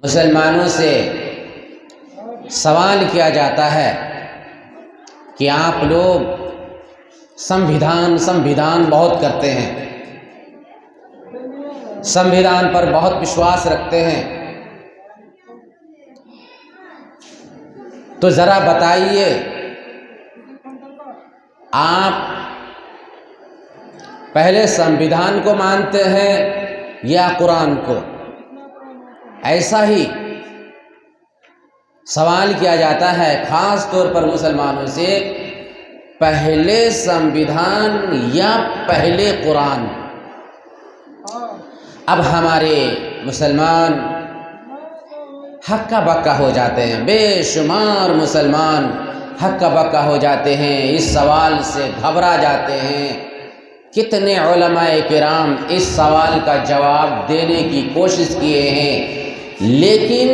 مسلمانوں سے سوال کیا جاتا ہے کہ آپ لوگ سموِدھان بہت کرتے ہیں، سموِدھان پر بہت وشواس رکھتے ہیں، تو ذرا بتائیے آپ پہلے سموِدھان کو مانتے ہیں یا قرآن کو؟ ایسا ہی سوال کیا جاتا ہے خاص طور پر مسلمانوں سے، پہلے سموِدھان یا پہلے قرآن؟ اب ہمارے مسلمان ہکا بکا ہو جاتے ہیں، بے شمار مسلمان ہکا بکا ہو جاتے ہیں، اس سوال سے گھبرا جاتے ہیں۔ کتنے علماء کرام اس سوال کا جواب دینے کی کوشش کیے ہیں، لیکن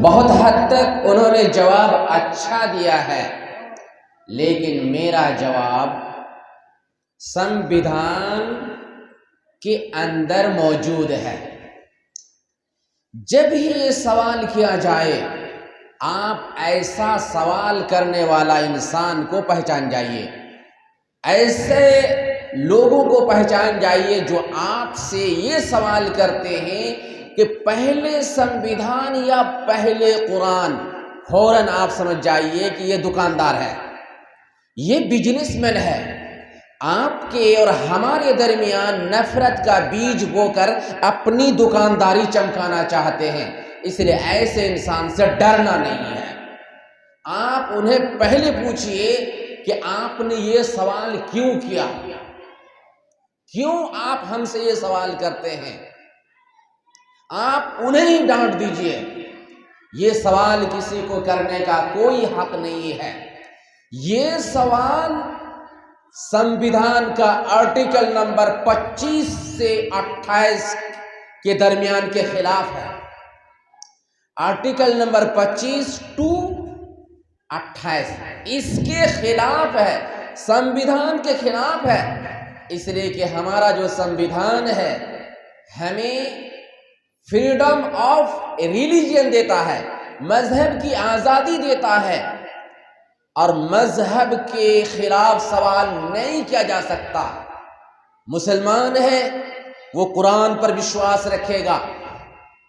بہت حد تک انہوں نے جواب اچھا دیا ہے، لیکن میرا جواب سموِدھان کے اندر موجود ہے۔ جب ہی یہ سوال کیا جائے، آپ ایسا سوال کرنے والا انسان کو پہچان جائیے، ایسے لوگوں کو پہچان جائیے جو آپ سے یہ سوال کرتے ہیں کہ پہلے سموِدھان یا پہلے قرآن۔ فوراً آپ سمجھ جائیے کہ یہ دکاندار ہے، یہ بزنس مین ہے، آپ کے اور ہمارے درمیان نفرت کا بیج بو کر اپنی دکانداری چمکانا چاہتے ہیں۔ اس لیے ایسے انسان سے ڈرنا نہیں ہے۔ آپ انہیں پہلے پوچھئے کہ آپ نے یہ سوال کیوں کیا، کیوں آپ ہم سے یہ سوال کرتے ہیں؟ آپ انہیں ہی ڈانٹ دیجئے، یہ سوال کسی کو کرنے کا کوئی حق نہیں ہے۔ یہ سوال سموِدھان کا آرٹیکل نمبر 25 سے 28 کے درمیان کے خلاف ہے۔ آرٹیکل نمبر 25 ٹو 28 اس کے خلاف ہے، سموِدھان کے خلاف ہے، اس لیے کہ ہمارا جو سموِدھان ہے ہمیں فریڈم آف ریلیجن دیتا ہے، مذہب کی آزادی دیتا ہے، اور مذہب کے خلاف سوال نہیں کیا جا سکتا۔ مسلمان ہے وہ قرآن پر وشواس رکھے گا،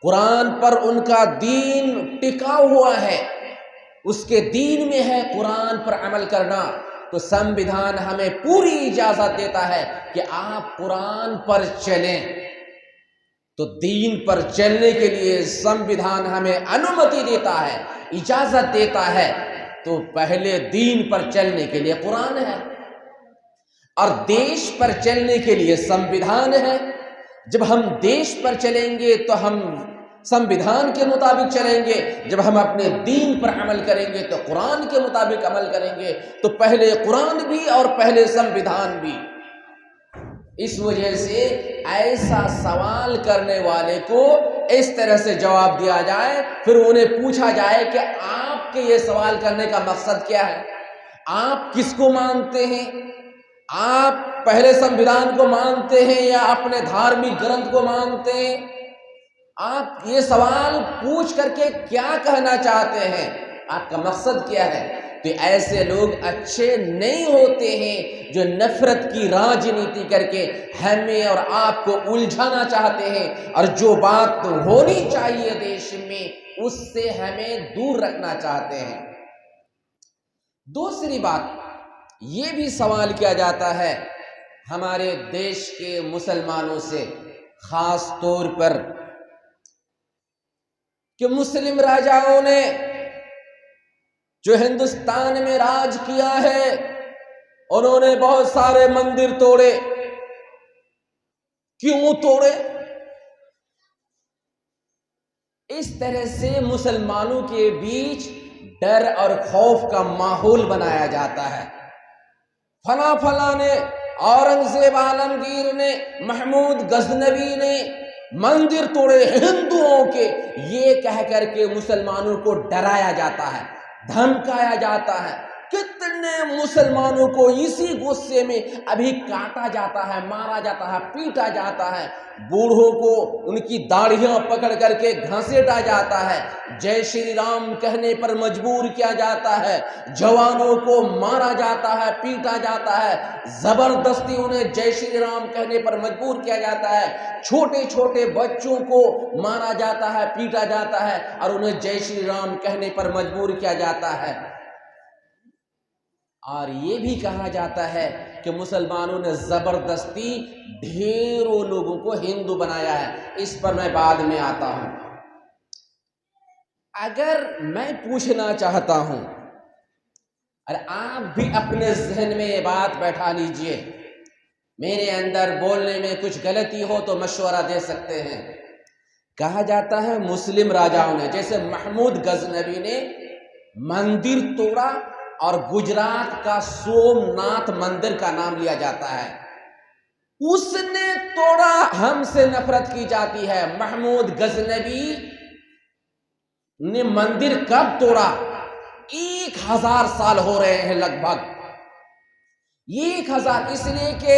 قرآن پر ان کا دین ٹکا ہوا ہے، اس کے دین میں ہے قرآن پر عمل کرنا، تو سموِدھان ہمیں پوری اجازت دیتا ہے کہ آپ قرآن پر چلیں۔ تو دین پر چلنے کے لیے سموِدھان ہمیں انومتی دیتا ہے، اجازت دیتا ہے، تو پہلے دین پر چلنے کے لیے قرآن ہے اور دیش پر چلنے کے لیے سموِدھان ہے۔ جب ہم دیش پر چلیں گے تو ہم سموِدھان کے مطابق چلیں گے، جب ہم اپنے دین پر عمل کریں گے تو قرآن کے مطابق عمل کریں گے، تو پہلے قرآن بھی اور پہلے سموِدھان بھی۔ اس وجہ سے ایسا سوال کرنے والے کو اس طرح سے جواب دیا جائے، پھر انہیں پوچھا جائے کہ آپ کے یہ سوال کرنے کا مقصد کیا ہے، آپ کس کو مانتے ہیں، آپ پہلے سموِدھان کو مانتے ہیں یا اپنے دھارمک گرنتھ کو مانتے ہیں؟ آپ یہ سوال پوچھ کر کے کیا کہنا چاہتے ہیں، آپ کا مقصد کیا ہے؟ تو ایسے لوگ اچھے نہیں ہوتے ہیں جو نفرت کی راجنیتی کر کے ہمیں اور آپ کو الجھانا چاہتے ہیں، اور جو بات ہونی چاہیے دیش میں اس سے ہمیں دور رکھنا چاہتے ہیں۔ دوسری بات یہ بھی سوال کیا جاتا ہے ہمارے دیش کے مسلمانوں سے، خاص طور پر کہ مسلم راجاؤں نے جو ہندوستان میں راج کیا ہے انہوں نے بہت سارے مندر توڑے، کیوں توڑے؟ اس طرح سے مسلمانوں کے بیچ ڈر اور خوف کا ماحول بنایا جاتا ہے۔ فلاں نے، اورنگزیب عالمگیر نے، محمود غزنوی نے مندر توڑے ہندوؤں کے، یہ کہہ کر کے مسلمانوں کو ڈرایا جاتا ہے، دھمکایا جاتا ہے، کتنے مسلمانوں کو اسی غصے میں ابھی کاٹا جاتا ہے، مارا جاتا ہے، پیٹا جاتا ہے، بوڑھوں کو ان کی داڑھیاں پکڑ کر کے گھسیٹا جاتا ہے، جے شری رام کہنے پر مجبور کیا جاتا ہے، جوانوں کو مارا جاتا ہے، پیٹا جاتا ہے، زبردستی انہیں جے شری رام کہنے پر مجبور کیا جاتا ہے، چھوٹے چھوٹے بچوں کو مارا جاتا ہے، پیٹا جاتا ہے اور انہیں جے شری رام کہنے پر مجبور کیا جاتا ہے۔ اور یہ بھی کہا جاتا ہے کہ مسلمانوں نے زبردستی ڈھیروں لوگوں کو ہندو بنایا ہے، اس پر میں بعد میں آتا ہوں۔ اگر میں پوچھنا چاہتا ہوں اور آپ بھی اپنے ذہن میں یہ بات بیٹھا لیجئے، میرے اندر بولنے میں کچھ غلطی ہو تو مشورہ دے سکتے ہیں۔ کہا جاتا ہے مسلم راجاؤں نے، جیسے محمود غزنوی نے مندر توڑا اور گجرات کا سومناتھ مندر کا نام لیا جاتا ہے، اس نے توڑا، ہم سے نفرت کی جاتی ہے۔ محمود غزنوی نے مندر کب توڑا؟ 1000 سال ہو رہے ہیں، لگ بھگ 1000، اس لیے کہ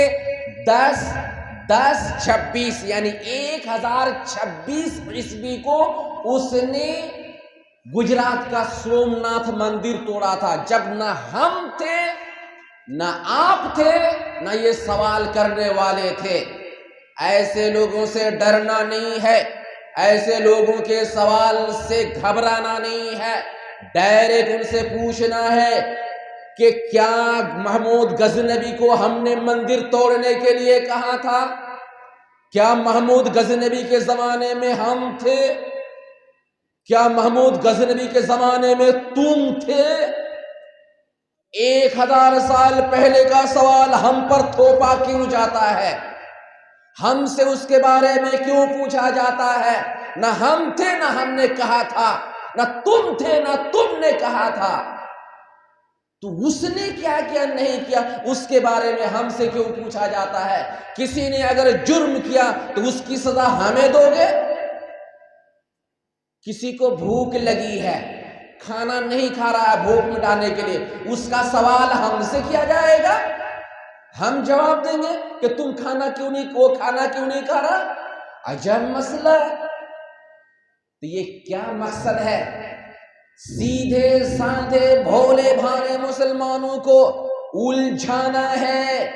1026 یعنی 1026 عیسوی کو اس نے گجرات کا سومناتھ مندر توڑا تھا، جب نہ ہم تھے، نہ آپ تھے، نہ یہ سوال کرنے والے تھے۔ ایسے لوگوں سے ڈرنا نہیں ہے، ایسے لوگوں کے سوال سے گھبرانا نہیں ہے، ڈائریکٹ ان سے پوچھنا ہے کہ کیا محمود غزنوی کو ہم نے مندر توڑنے کے لیے کہا تھا؟ کیا محمود غزنوی کے زمانے میں ہم تھے؟ کیا محمود غزنوی کے زمانے میں تم تھے؟ 1000 سال پہلے کا سوال ہم پر تھوپا کیوں جاتا ہے؟ ہم سے اس کے بارے میں کیوں پوچھا جاتا ہے؟ نہ ہم تھے، نہ ہم نے کہا تھا، نہ تم تھے، نہ تم نے کہا تھا، تو اس نے کیا کیا نہیں کیا اس کے بارے میں ہم سے کیوں پوچھا جاتا ہے؟ کسی نے اگر جرم کیا تو اس کی سزا ہمیں دو گے؟ کسی کو بھوک لگی ہے، کھانا نہیں کھا رہا ہے بھوک مٹانے کے لیے، اس کا سوال ہم سے کیا جائے گا؟ ہم جواب دیں گے کہ تم کھانا کیوں نہیں کھا رہا؟ عجب مسئلہ ہے۔ تو یہ کیا مقصد ہے؟ سیدھے سادھے بھولے بھانے مسلمانوں کو الجھانا ہے،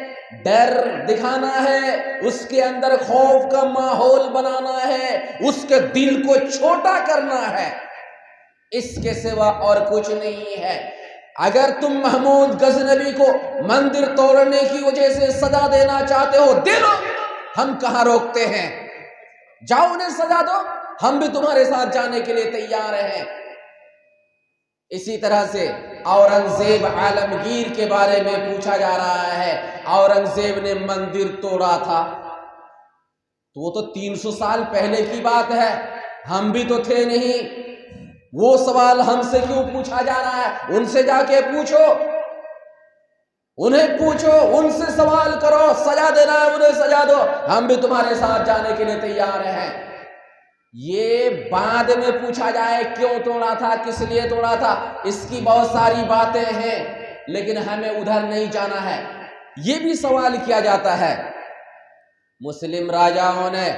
ڈر دکھانا ہے، اس کے اندر خوف کا ماحول بنانا ہے، اس کے دل کو چھوٹا کرنا ہے، اس کے سوا اور کچھ نہیں ہے۔ اگر تم محمود غزنوی کو مندر توڑنے کی وجہ سے سزا دینا چاہتے ہو، دے دو، ہم کہاں روکتے ہیں، جاؤ انہیں سزا دو، ہم بھی تمہارے ساتھ جانے کے لیے تیار ہیں۔ اسی طرح سے اورنگزیب عالمگیر کے بارے میں پوچھا جا رہا ہے، اورنگزیب نے مندر توڑا تھا، تو وہ تو 300 سال پہلے کی بات ہے، ہم بھی تو تھے نہیں، وہ سوال ہم سے کیوں پوچھا جا رہا ہے؟ ان سے جا کے پوچھو، انہیں پوچھو، ان سے سوال کرو، سزا دینا ہے انہیں سزا دو، ہم بھی تمہارے ساتھ جانے کے لیے تیار ہیں۔ یہ بعد میں پوچھا جائے کیوں توڑا تھا، کس لیے توڑا تھا، اس کی بہت ساری باتیں ہیں، لیکن ہمیں ادھر نہیں جانا ہے۔ یہ بھی سوال کیا جاتا ہے، مسلم راجاؤں نے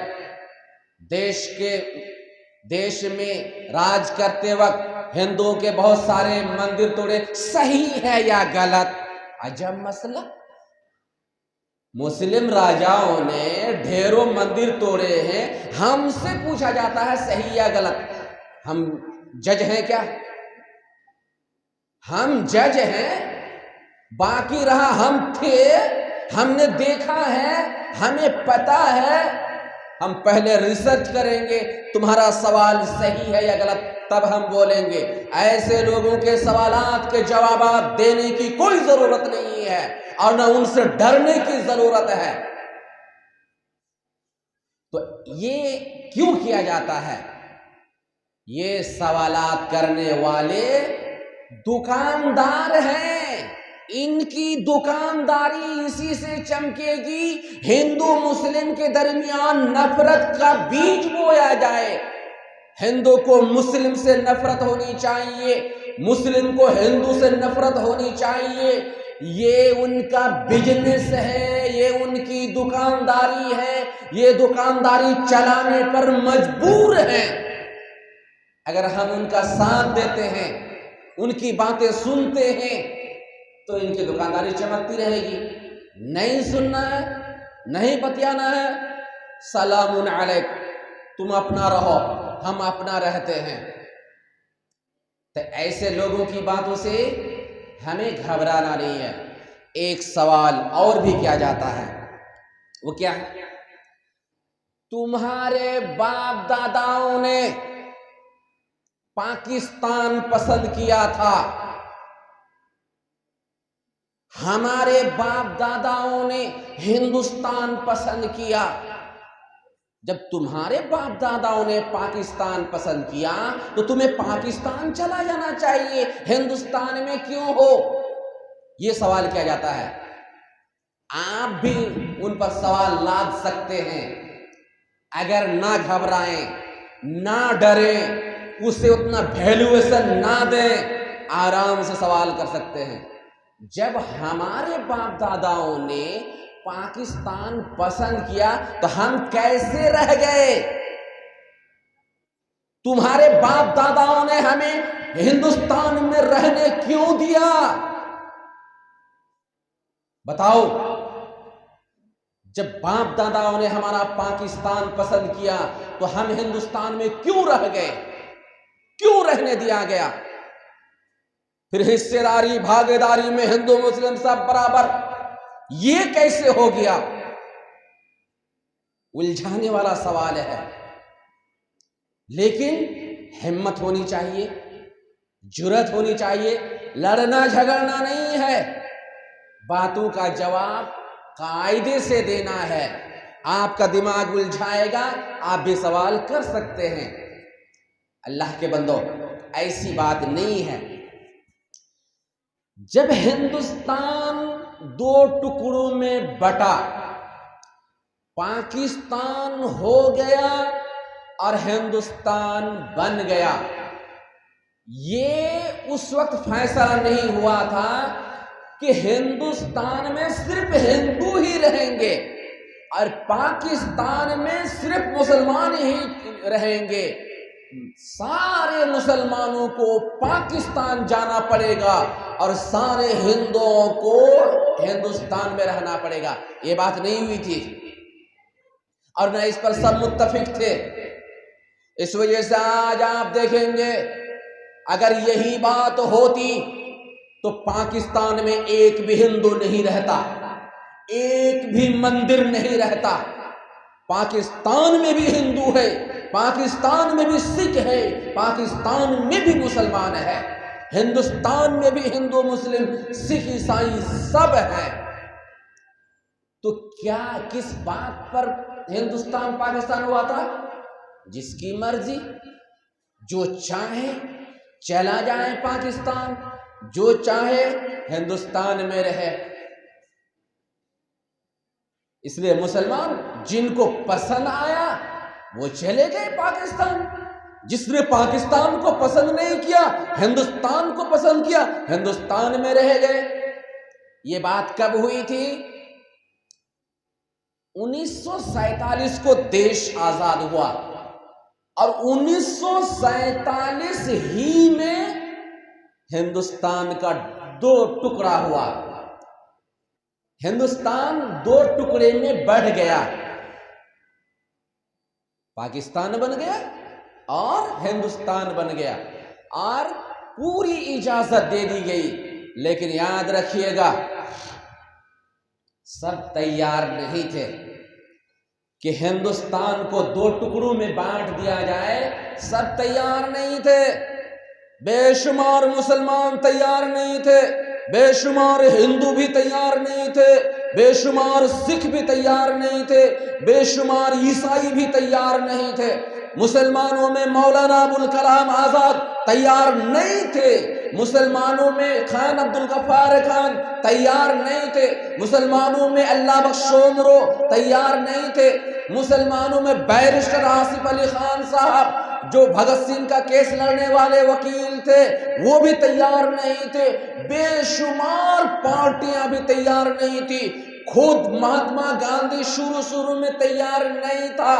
دیش میں راج کرتے وقت ہندوؤں کے بہت سارے مندر توڑے، صحیح ہے یا غلط؟ عجب مسئلہ، مسلم راجاؤں نے ڈھیروں مندر توڑے ہیں، ہم سے پوچھا جاتا ہے صحیح یا غلط؟ ہم جج ہیں کیا؟ ہم جج ہیں؟ باقی رہا ہم تھے، ہم نے دیکھا ہے، ہمیں پتا ہے، ہم پہلے ریسرچ کریں گے تمہارا سوال صحیح ہے یا غلط، تب ہم بولیں گے۔ ایسے لوگوں کے سوالات کے جوابات دینے کی کوئی ضرورت نہیں ہے اور نہ ان سے ڈرنے کی ضرورت ہے۔ تو یہ کیوں کیا جاتا ہے؟ یہ سوالات کرنے والے دکاندار ہیں، ان کی دکانداری اسی سے چمکے گی، ہندو مسلم کے درمیان نفرت کا بیج بویا جائے، ہندو کو مسلم سے نفرت ہونی چاہیے، مسلم کو ہندو سے نفرت ہونی چاہیے، یہ ان کا بزنس ہے، یہ ان کی دکانداری ہے، یہ دکانداری چلانے پر مجبور ہیں۔ اگر ہم ان کا ساتھ دیتے ہیں، ان کی باتیں سنتے ہیں، تو ان کی دکانداری چمکتی رہے گی۔ نہیں سننا ہے، نہیں بتیانا ہے، سلام علیکم، تم اپنا رہو، ہم اپنا رہتے ہیں۔ تو ایسے لوگوں کی باتوں سے ہمیں گھبرانا نہیں ہے۔ ایک سوال اور بھی کیا جاتا ہے، وہ کیا ہے؟ تمہارے باپ داداؤں نے پاکستان پسند کیا تھا، ہمارے باپ داداؤں نے ہندوستان پسند کیا۔ جب تمہارے باپ داداؤں نے پاکستان پسند کیا تو تمہیں پاکستان چلا جانا چاہیے، ہندوستان میں کیوں ہو؟ یہ سوال کیا جاتا ہے۔ آپ بھی ان پر سوال لاد سکتے ہیں، اگر نہ گھبرائیں، نہ ڈریں، اسے اتنا ویلیویشن نہ دیں، آرام سے سوال کر سکتے ہیں۔ جب ہمارے باپ داداؤں نے پاکستان پسند کیا تو ہم کیسے رہ گئے؟ تمہارے باپ داداؤں نے ہمیں ہندوستان میں رہنے کیوں دیا؟ بتاؤ۔ جب باپ داداؤں نے ہمارا پاکستان پسند کیا تو ہم ہندوستان میں کیوں رہ گئے؟ کیوں رہنے دیا گیا؟ پھر حصے داری بھاگے داری میں ہندو مسلم سب برابر، یہ کیسے ہو گیا؟ الجھانے والا سوال ہے، لیکن ہمت ہونی چاہیے، جرأت ہونی چاہیے، لڑنا جھگڑنا نہیں ہے، باتوں کا جواب قاعدے سے دینا ہے۔ آپ کا دماغ الجھائے گا، آپ بھی سوال کر سکتے ہیں۔ اللہ کے بندو، ایسی بات نہیں ہے۔ جب ہندوستان دو ٹکڑوں میں بٹا، پاکستان ہو گیا اور ہندوستان بن گیا، یہ اس وقت فیصلہ نہیں ہوا تھا کہ ہندوستان میں صرف ہندو ہی رہیں گے اور پاکستان میں صرف مسلمان ہی رہیں گے۔ سارے مسلمانوں کو پاکستان جانا پڑے گا اور سارے ہندوؤں کو ہندوستان میں رہنا پڑے گا، یہ بات نہیں ہوئی تھی، اور نہ اس پر سب متفق تھے۔ اس وجہ سے آج آپ دیکھیں گے، اگر یہی بات ہوتی تو پاکستان میں ایک بھی ہندو نہیں رہتا، ایک بھی مندر نہیں رہتا۔ پاکستان میں بھی ہندو ہے، پاکستان میں بھی سکھ ہے، پاکستان میں بھی مسلمان ہے، ہندوستان میں بھی ہندو مسلم سکھ عیسائی سب ہیں۔ تو کیا کس بات پر ہندوستان پاکستان ہوا تھا؟ جس کی مرضی، جو چاہے چلا جائے پاکستان، جو چاہے ہندوستان میں رہے۔ اس لیے مسلمان جن کو پسند آیا وہ چلے گئے پاکستان، جس نے پاکستان کو پسند نہیں کیا، ہندوستان کو پسند کیا، ہندوستان میں رہ گئے۔ یہ بات کب ہوئی تھی؟ 1947 کو دیش آزاد ہوا، اور 1947 ہی میں ہندوستان کا دو ٹکڑا ہوا، ہندوستان دو ٹکڑے میں بڑھ گیا، پاکستان بن گیا اور ہندوستان بن گیا، اور پوری اجازت دے دی گئی۔ لیکن یاد رکھیے گا، سب تیار نہیں تھے کہ ہندوستان کو دو ٹکڑوں میں بانٹ دیا جائے، سب تیار نہیں تھے، بے شمار مسلمان تیار نہیں تھے، بے شمار ہندو بھی تیار نہیں تھے، بے شمار سکھ بھی تیار نہیں تھے، بے شمار عیسائی بھی تیار نہیں تھے۔ مسلمانوں میں مولانا ابوالکلام آزاد تیار نہیں تھے، مسلمانوں میں خان عبدالغفار خان تیار نہیں تھے، مسلمانوں میں اللہ بخش عمرو تیار نہیں تھے، مسلمانوں میں بیرسٹر آصف علی خان صاحب جو بھگت سنگھ کا کیس لڑنے والے وکیل تھے وہ بھی تیار نہیں تھے، بے شمار پارٹیاں بھی تیار نہیں تھی، خود مہاتما گاندھی شروع میں تیار نہیں تھا،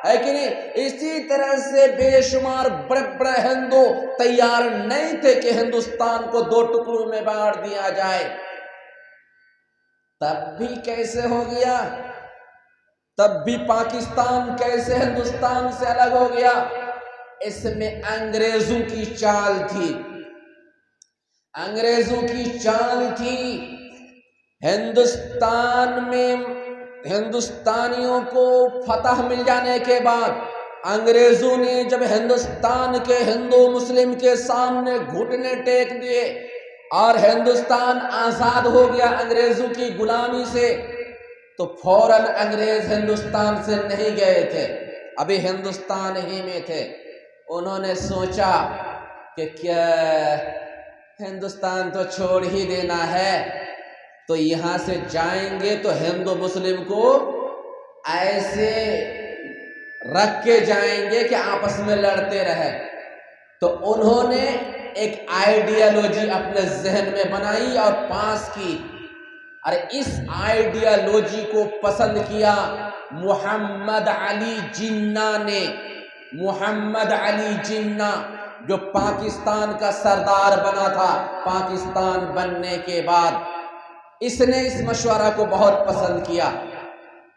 ہے کہ نہیں؟ اسی طرح سے بے شمار بڑے بڑے ہندو تیار نہیں تھے کہ ہندوستان کو دو ٹکڑوں میں بانٹ دیا جائے۔ تب بھی کیسے ہو گیا؟ تب بھی پاکستان کیسے ہندوستان سے الگ ہو گیا؟ اس میں انگریزوں کی چال تھی، انگریزوں کی چال تھی۔ ہندوستان میں ہندوستانیوں کو فتح مل جانے کے بعد انگریزوں نے جب ہندوستان کے ہندو مسلم کے سامنے گھٹنے ٹیک دیے اور ہندوستان آزاد ہو گیا انگریزوں کی غلامی سے، تو فوراً انگریز ہندوستان سے نہیں گئے تھے، ابھی ہندوستان ہی میں تھے۔ انہوں نے سوچا کہ کیا ہندوستان تو چھوڑ ہی دینا ہے، تو یہاں سے جائیں گے تو ہندو مسلم کو ایسے رکھ کے جائیں گے کہ آپس میں لڑتے رہے۔ تو انہوں نے ایک آئیڈیالوجی اپنے ذہن میں بنائی اور پاس کی، اور اس آئیڈیالوجی کو پسند کیا محمد علی جناح نے۔ محمد علی جناح جو پاکستان کا سردار بنا تھا پاکستان بننے کے بعد، اس نے اس مشورہ کو بہت پسند کیا،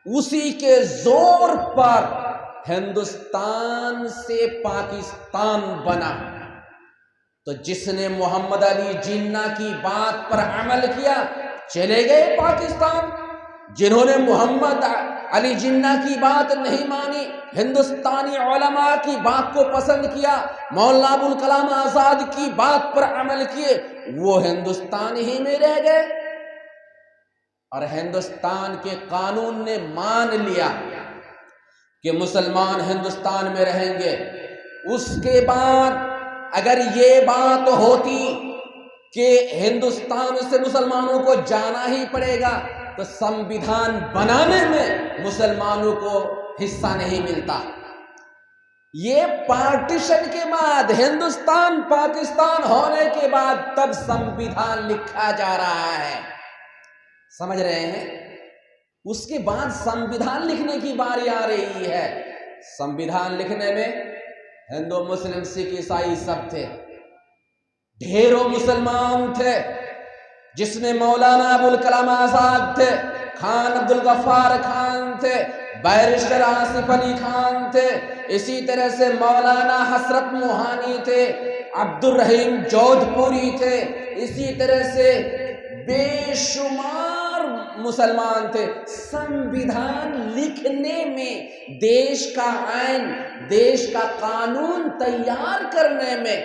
اسی کے زور پر ہندوستان سے پاکستان بنا۔ تو جس نے محمد علی جناح کی بات پر عمل کیا چلے گئے پاکستان، جنہوں نے محمد علی جناح کی بات نہیں مانی، ہندوستانی علماء کی بات کو پسند کیا، مولانا ابوالکلام آزاد کی بات پر عمل کیے، وہ ہندوستان ہی میں رہ گئے، اور ہندوستان کے قانون نے مان لیا کہ مسلمان ہندوستان میں رہیں گے۔ اس کے بعد اگر یہ بات ہوتی کہ ہندوستان سے مسلمانوں کو جانا ہی پڑے گا تو سمویدھان بنانے میں مسلمانوں کو حصہ نہیں ملتا۔ یہ پارٹیشن کے بعد، ہندوستان پاکستان ہونے کے بعد تب سمویدھان لکھا جا رہا ہے، سمجھ رہے ہیں؟ اس کے بعد سمویدھان لکھنے کی باری آ رہی ہے۔ سمویدھان لکھنے میں ہندو مسلم سکھ عیسائی سب تھے، ڈھیروں مسلمان تھے، جس میں مولانا ابوالکلام آزاد تھے، خان عبدالغفار خان تھے، بیرسٹر آصف علی خان تھے، اسی طرح سے مولانا حسرت موہانی تھے، عبدالرحیم جودھ پوری تھے، اسی طرح سے بے شمار مسلمان تھے۔ سمویدھان لکھنے میں، دیش کا آئین، دیش کا قانون تیار کرنے میں،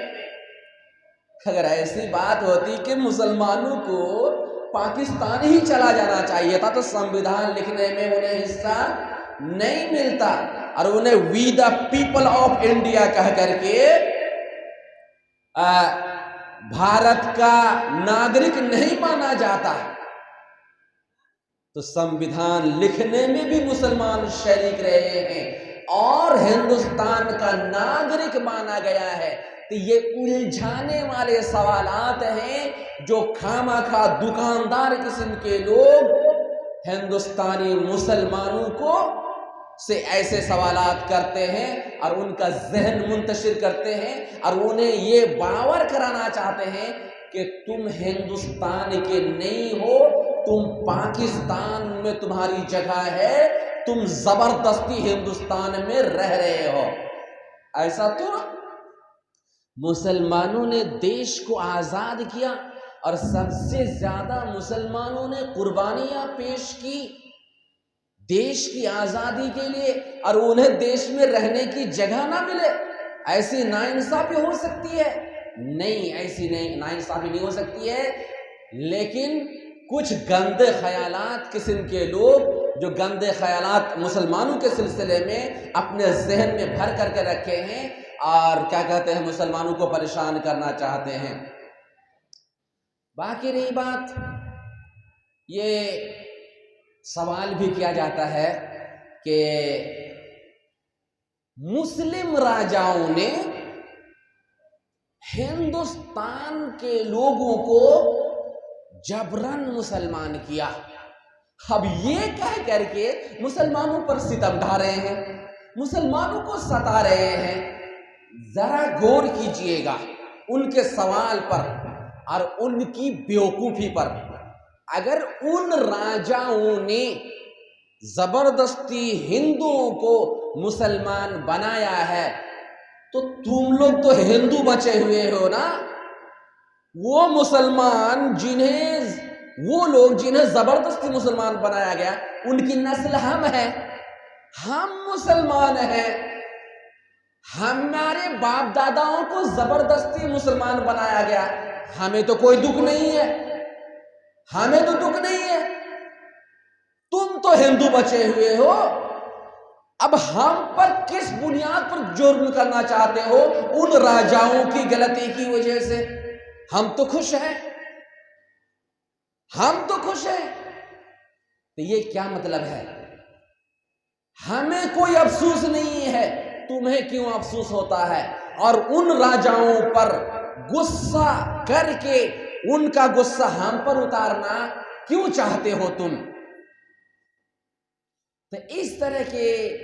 اگر ایسی بات ہوتی کہ مسلمانوں کو پاکستان ہی چلا جانا چاہیے تھا تو سمویدھان لکھنے میں انہیں حصہ نہیں ملتا، اور انہیں وی دا پیپل آف انڈیا کہہ کر کے بھارت کا ناگرک نہیں مانا جاتا۔ تو سمویدھان لکھنے میں بھی مسلمان شریک رہے ہیں اور ہندوستان کا ناگرک مانا گیا ہے۔ تو یہ الجھانے والے سوالات ہیں جو خامخواہ دکاندار قسم کے لوگ ہندوستانی مسلمانوں کو سے ایسے سوالات کرتے ہیں اور ان کا ذہن منتشر کرتے ہیں، اور انہیں یہ باور کرانا چاہتے ہیں کہ تم ہندوستان کے نہیں ہو، تم پاکستان میں تمہاری جگہ ہے، تم زبردستی ہندوستان میں رہ رہے ہو۔ ایسا تو مسلمانوں نے دیش کو آزاد کیا اور سب سے زیادہ مسلمانوں نے قربانیاں پیش کی دیش کی آزادی کے لیے، اور انہیں دیش میں رہنے کی جگہ نہ ملے۔ ایسی ناانصافی ہو سکتی ہے؟ نہیں، ایسی ناانصافی نہیں ہو سکتی ہے، لیکن کچھ گندے خیالات قسم کے لوگ جو گندے خیالات مسلمانوں کے سلسلے میں اپنے ذہن میں بھر کر کے رکھے ہیں اور کیا کہتے ہیں مسلمانوں کو پریشان کرنا چاہتے ہیں۔ باقی رہی بات، یہ سوال بھی کیا جاتا ہے کہ مسلم راجاؤں نے ہندوستان کے لوگوں کو جبراً مسلمان کیا، اب یہ کہہ کر کے مسلمانوں پر ستم ڈھا رہے ہیں، مسلمانوں کو ستا رہے ہیں۔ ذرا غور کیجئے گا ان کے سوال پر اور ان کی بیوقوفی پر۔ اگر ان راجاؤں نے زبردستی ہندوؤں کو مسلمان بنایا ہے تو تم لوگ تو ہندو بچے ہوئے ہو نا۔ وہ مسلمان وہ لوگ جنہیں زبردستی مسلمان بنایا گیا، ان کی نسل ہم ہیں، ہم مسلمان ہیں۔ ہمارے باپ داداؤں کو زبردستی مسلمان بنایا گیا، ہمیں تو کوئی دکھ نہیں ہے، ہمیں تو دکھ نہیں ہے۔ تم تو ہندو بچے ہوئے ہو، اب ہم پر کس بنیاد پر جرم کرنا چاہتے ہو؟ ان راجاؤں کی غلطی کی وجہ سے ہم تو خوش ہیں، ہم تو خوش ہیں۔ تو یہ کیا مطلب ہے؟ ہمیں کوئی افسوس نہیں ہے، تمہیں کیوں افسوس ہوتا ہے؟ اور ان راجاؤں پر غصہ کر کے ان کا غصہ ہم پر اتارنا کیوں چاہتے ہو تم؟ تو اس طرح کے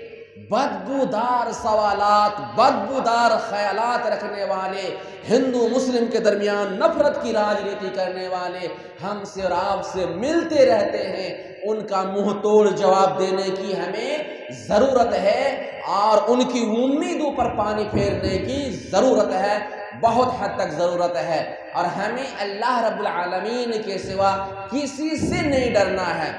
بدبودار سوالات، بدبودار خیالات رکھنے والے، ہندو مسلم کے درمیان نفرت کی راجنیتی کرنے والے ہم سے اور آپ سے ملتے رہتے ہیں۔ ان کا منہ توڑ جواب دینے کی ہمیں ضرورت ہے اور ان کی امیدوں پر پانی پھیرنے کی ضرورت ہے، بہت حد تک ضرورت ہے۔ اور ہمیں اللہ رب العالمین کے سوا کسی سے نہیں ڈرنا ہے۔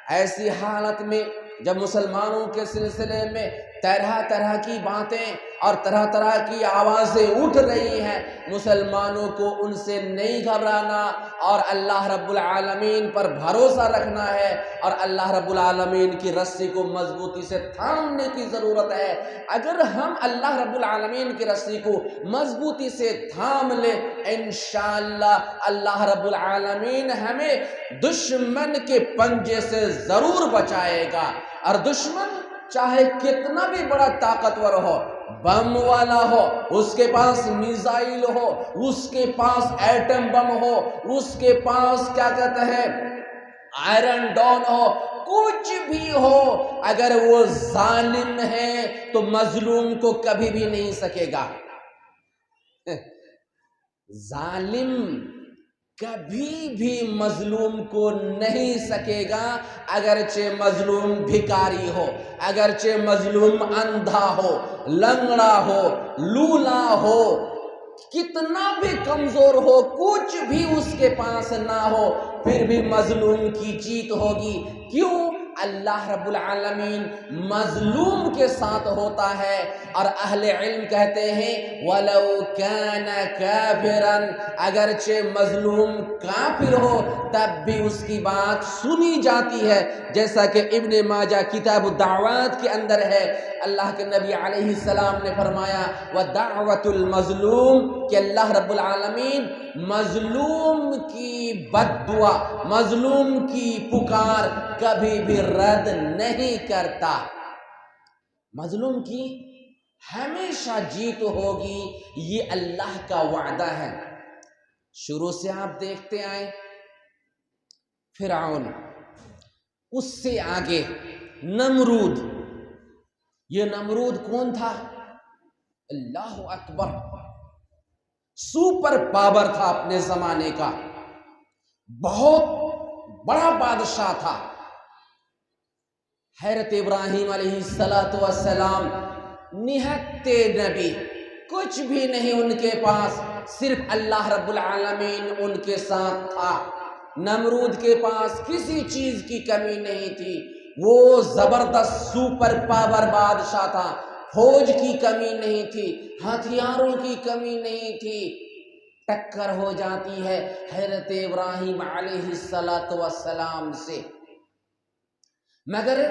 ایسی حالت میں جب مسلمانوں کے سلسلے میں طرح طرح کی باتیں اور طرح طرح کی آوازیں اٹھ رہی ہیں، مسلمانوں کو ان سے نہیں گھبرانا اور اللہ رب العالمین پر بھروسہ رکھنا ہے اور اللہ رب العالمین کی رسی کو مضبوطی سے تھامنے کی ضرورت ہے۔ اگر ہم اللہ رب العالمین کی رسی کو مضبوطی سے تھام لیں، انشاءاللہ اللہ رب العالمین ہمیں دشمن کے پنجے سے ضرور بچائے گا۔ اور دشمن چاہے کتنا بھی بڑا طاقتور ہو، بم والا ہو، اس کے پاس میزائل ہو، اس کے پاس ایٹم بم ہو، اس کے پاس کیا کہتے ہیں آئرن ڈون ہو، کچھ بھی ہو، اگر وہ ظالم ہے تو مظلوم کو کبھی بھی نہیں سکے گا۔ ظالم کبھی بھی مظلوم کو نہیں سکے گا، اگرچہ مظلوم بھکاری ہو، اگرچہ مظلوم اندھا ہو، لنگڑا ہو، لولا ہو، کتنا بھی کمزور ہو، کچھ بھی اس کے پاس نہ ہو، پھر بھی مظلوم کی جیت ہوگی۔ کیوں؟ اللہ رب العالمین مظلوم کے ساتھ ہوتا ہے۔ اور اہل علم کہتے ہیں وَلَوْ كَانَ كَافِرًا، اگرچہ مظلوم کافر ہو تب بھی اس کی بات سنی جاتی ہے، جیسا کہ ابن ماجہ کتاب الدعوات کے اندر ہے۔ اللہ کے نبی علیہ السلام نے فرمایا وَدَعْوَةُ الْمَظْلُومِ، کہ اللہ رب العالمین مظلوم کی بد دعا، مظلوم کی پکار کبھی بھی رد نہیں کرتا۔ مظلوم کی ہمیشہ جیت ہوگی، یہ اللہ کا وعدہ ہے۔ شروع سے آپ دیکھتے آئے فرعون، اس سے آگے نمرود۔ یہ نمرود کون تھا؟ اللہ اکبر، سپر پاور تھا اپنے زمانے کا، بہت بڑا بادشاہ تھا۔ حضرت ابراہیم علیہ السلام نہایت نبی، کچھ بھی نہیں ان کے پاس، صرف اللہ رب العالمین ان کے ساتھ تھا۔ نمرود کے پاس کسی چیز کی کمی نہیں تھی، وہ زبردست سپر پاور بادشاہ تھا۔ فوج کی کمی نہیں تھی، ہتھیاروں کی کمی نہیں تھی۔ ٹکر ہو جاتی ہے حضرت ابراہیم علیہ السلام سے۔ مگر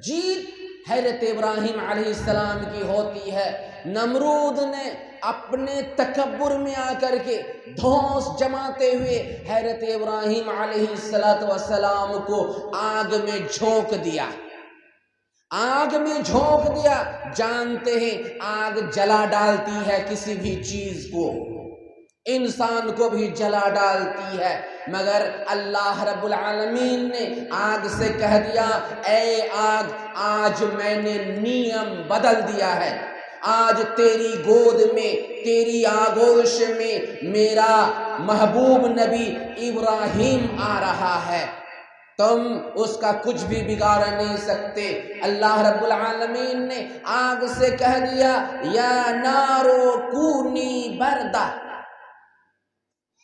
جیت حضرت ابراہیم علیہ السلام کی ہوتی ہے۔ نمرود نے اپنے تکبر میں آ کر کے دھوس جماتے ہوئے حضرت ابراہیم علیہ السلام کو آگ میں جھونک دیا، آگ میں جھونک دیا۔ جانتے ہیں آگ جلا ڈالتی ہے کسی بھی چیز کو، انسان کو بھی جلا ڈالتی ہے، مگر اللہ رب العالمین نے آگ سے کہہ دیا، اے آگ آج میں نے نیم بدل دیا ہے، آج تیری گود میں، تیری آغوش میں میرا محبوب نبی ابراہیم آ رہا ہے، تم اس کا کچھ بھی بگاڑ نہیں سکتے۔ اللہ رب العالمین نے آگ سے کہہ دیا، یا نارو کونی بردا،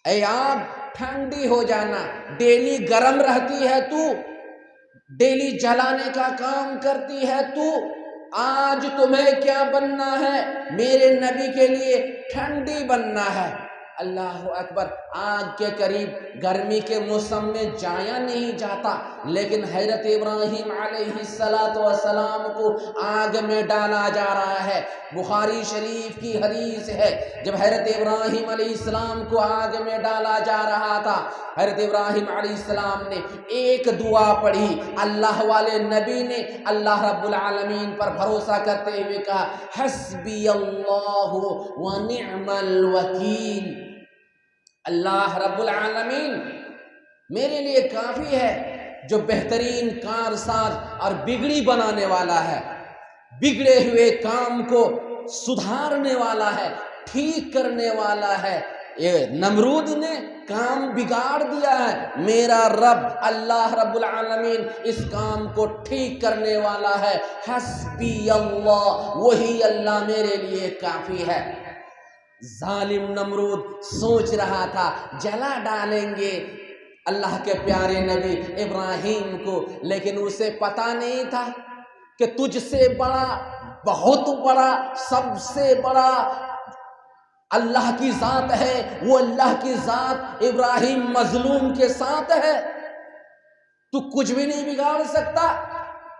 اے آگ ٹھنڈی ہو جانا، ڈیلی گرم رہتی ہے تو، ڈیلی جلانے کا کام کرتی ہے تو، آج تمہیں کیا بننا ہے؟ میرے نبی کے لیے ٹھنڈی بننا ہے۔ اللہ اکبر، آگ کے قریب گرمی کے موسم میں جایا نہیں جاتا، لیکن حضرت ابراہیم علیہ السلام کو آگ میں ڈالا جا رہا ہے۔ بخاری شریف کی حدیث ہے، جب حضرت ابراہیم علیہ السلام کو آگ میں ڈالا جا رہا تھا، حضرت ابراہیم علیہ السلام نے ایک دعا پڑھی۔ اللہ والے نبی نے اللہ رب العالمین پر بھروسہ کرتے ہوئے کہا، حسبی اللہ و نعم الوکیل، اللہ رب العالمین میرے لیے کافی ہے، جو بہترین کارساز اور بگڑی بنانے والا ہے، بگڑے ہوئے کام کو سدھارنے والا ہے، ٹھیک کرنے والا ہے۔ یہ نمرود نے کام بگاڑ دیا ہے، میرا رب اللہ رب العالمین اس کام کو ٹھیک کرنے والا ہے۔ حسبی اللہ، وہی اللہ میرے لیے کافی ہے۔ ظالم نمرود سوچ رہا تھا جلا ڈالیں گے اللہ کے پیارے نبی ابراہیم کو، لیکن اسے پتا نہیں تھا کہ تجھ سے بڑا، بہت بڑا، سب سے بڑا اللہ کی ذات ہے، وہ اللہ کی ذات ابراہیم مظلوم کے ساتھ ہے، تو کچھ بھی نہیں بگاڑ سکتا۔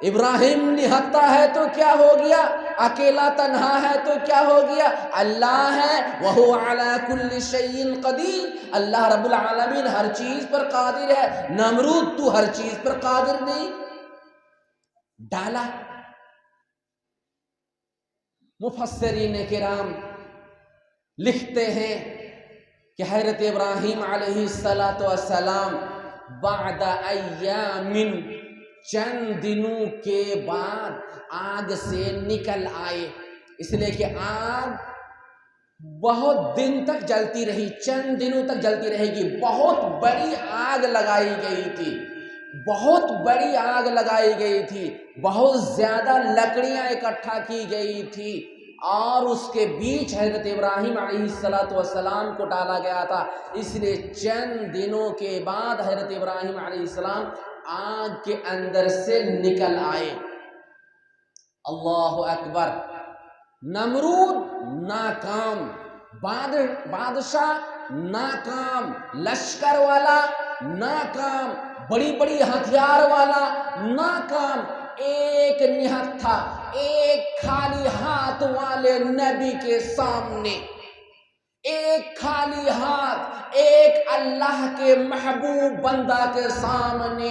ابراہیم نہتا ہے تو کیا ہو گیا، اکیلا تنہا ہے تو کیا ہو گیا، اللہ ہے، وَهُوَ عَلَى كُلِّ شَيْءٍ قَدِيرٌ، اللہ رب العالمین ہر چیز پر قادر ہے۔ نمرود تو ہر چیز پر قادر نہیں، ڈالا۔ مفسرین کرام لکھتے ہیں کہ حضرت ابراہیم علیہ السلام بعد ایام، چند دنوں کے بعد آگ سے نکل آئے، اس لیے کہ آگ بہت دن تک جلتی رہی، چند دنوں تک جلتی رہے گی۔ بہت بڑی آگ لگائی گئی تھی، بہت بڑی آگ لگائی گئی تھی، بہت زیادہ لکڑیاں اکٹھا کی گئی تھی، اور اس کے بیچ حضرت ابراہیم علیہ السلام کو ڈالا گیا تھا۔ اس لیے چند دنوں کے بعد حضرت ابراہیم علیہ السلام آگ کے اندر سے نکل آئے۔ اللہ اکبر، نمرود ناکام، بادشاہ ناکام، لشکر والا ناکام، بڑی بڑی ہتھیار والا ناکام، ایک نہت تھا، ایک خالی ہاتھ والے نبی کے سامنے، ایک خالی ہاتھ، ایک اللہ کے محبوب بندہ کے سامنے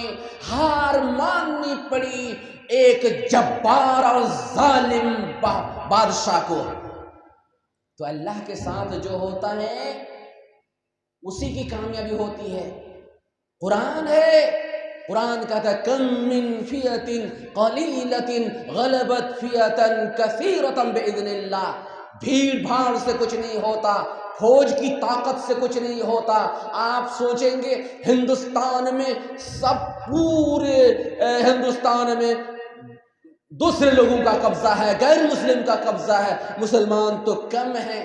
ہار ماننی پڑی ایک جبار اور ظالم بادشاہ کو۔ تو اللہ کے ساتھ جو ہوتا ہے اسی کی کامیابی ہوتی ہے۔ قرآن ہے، قرآن کہتا ہے کم من فیۃ قلیلۃ غلبت فیۃ کثیرۃ باذن اللہ، بھیڑ بھاڑ سے کچھ نہیں ہوتا، فوج کی طاقت سے کچھ نہیں ہوتا۔ آپ سوچیں گے ہندوستان میں سب، پورے ہندوستان میں دوسرے لوگوں کا قبضہ ہے، غیر مسلم کا قبضہ ہے، مسلمان تو کم ہیں۔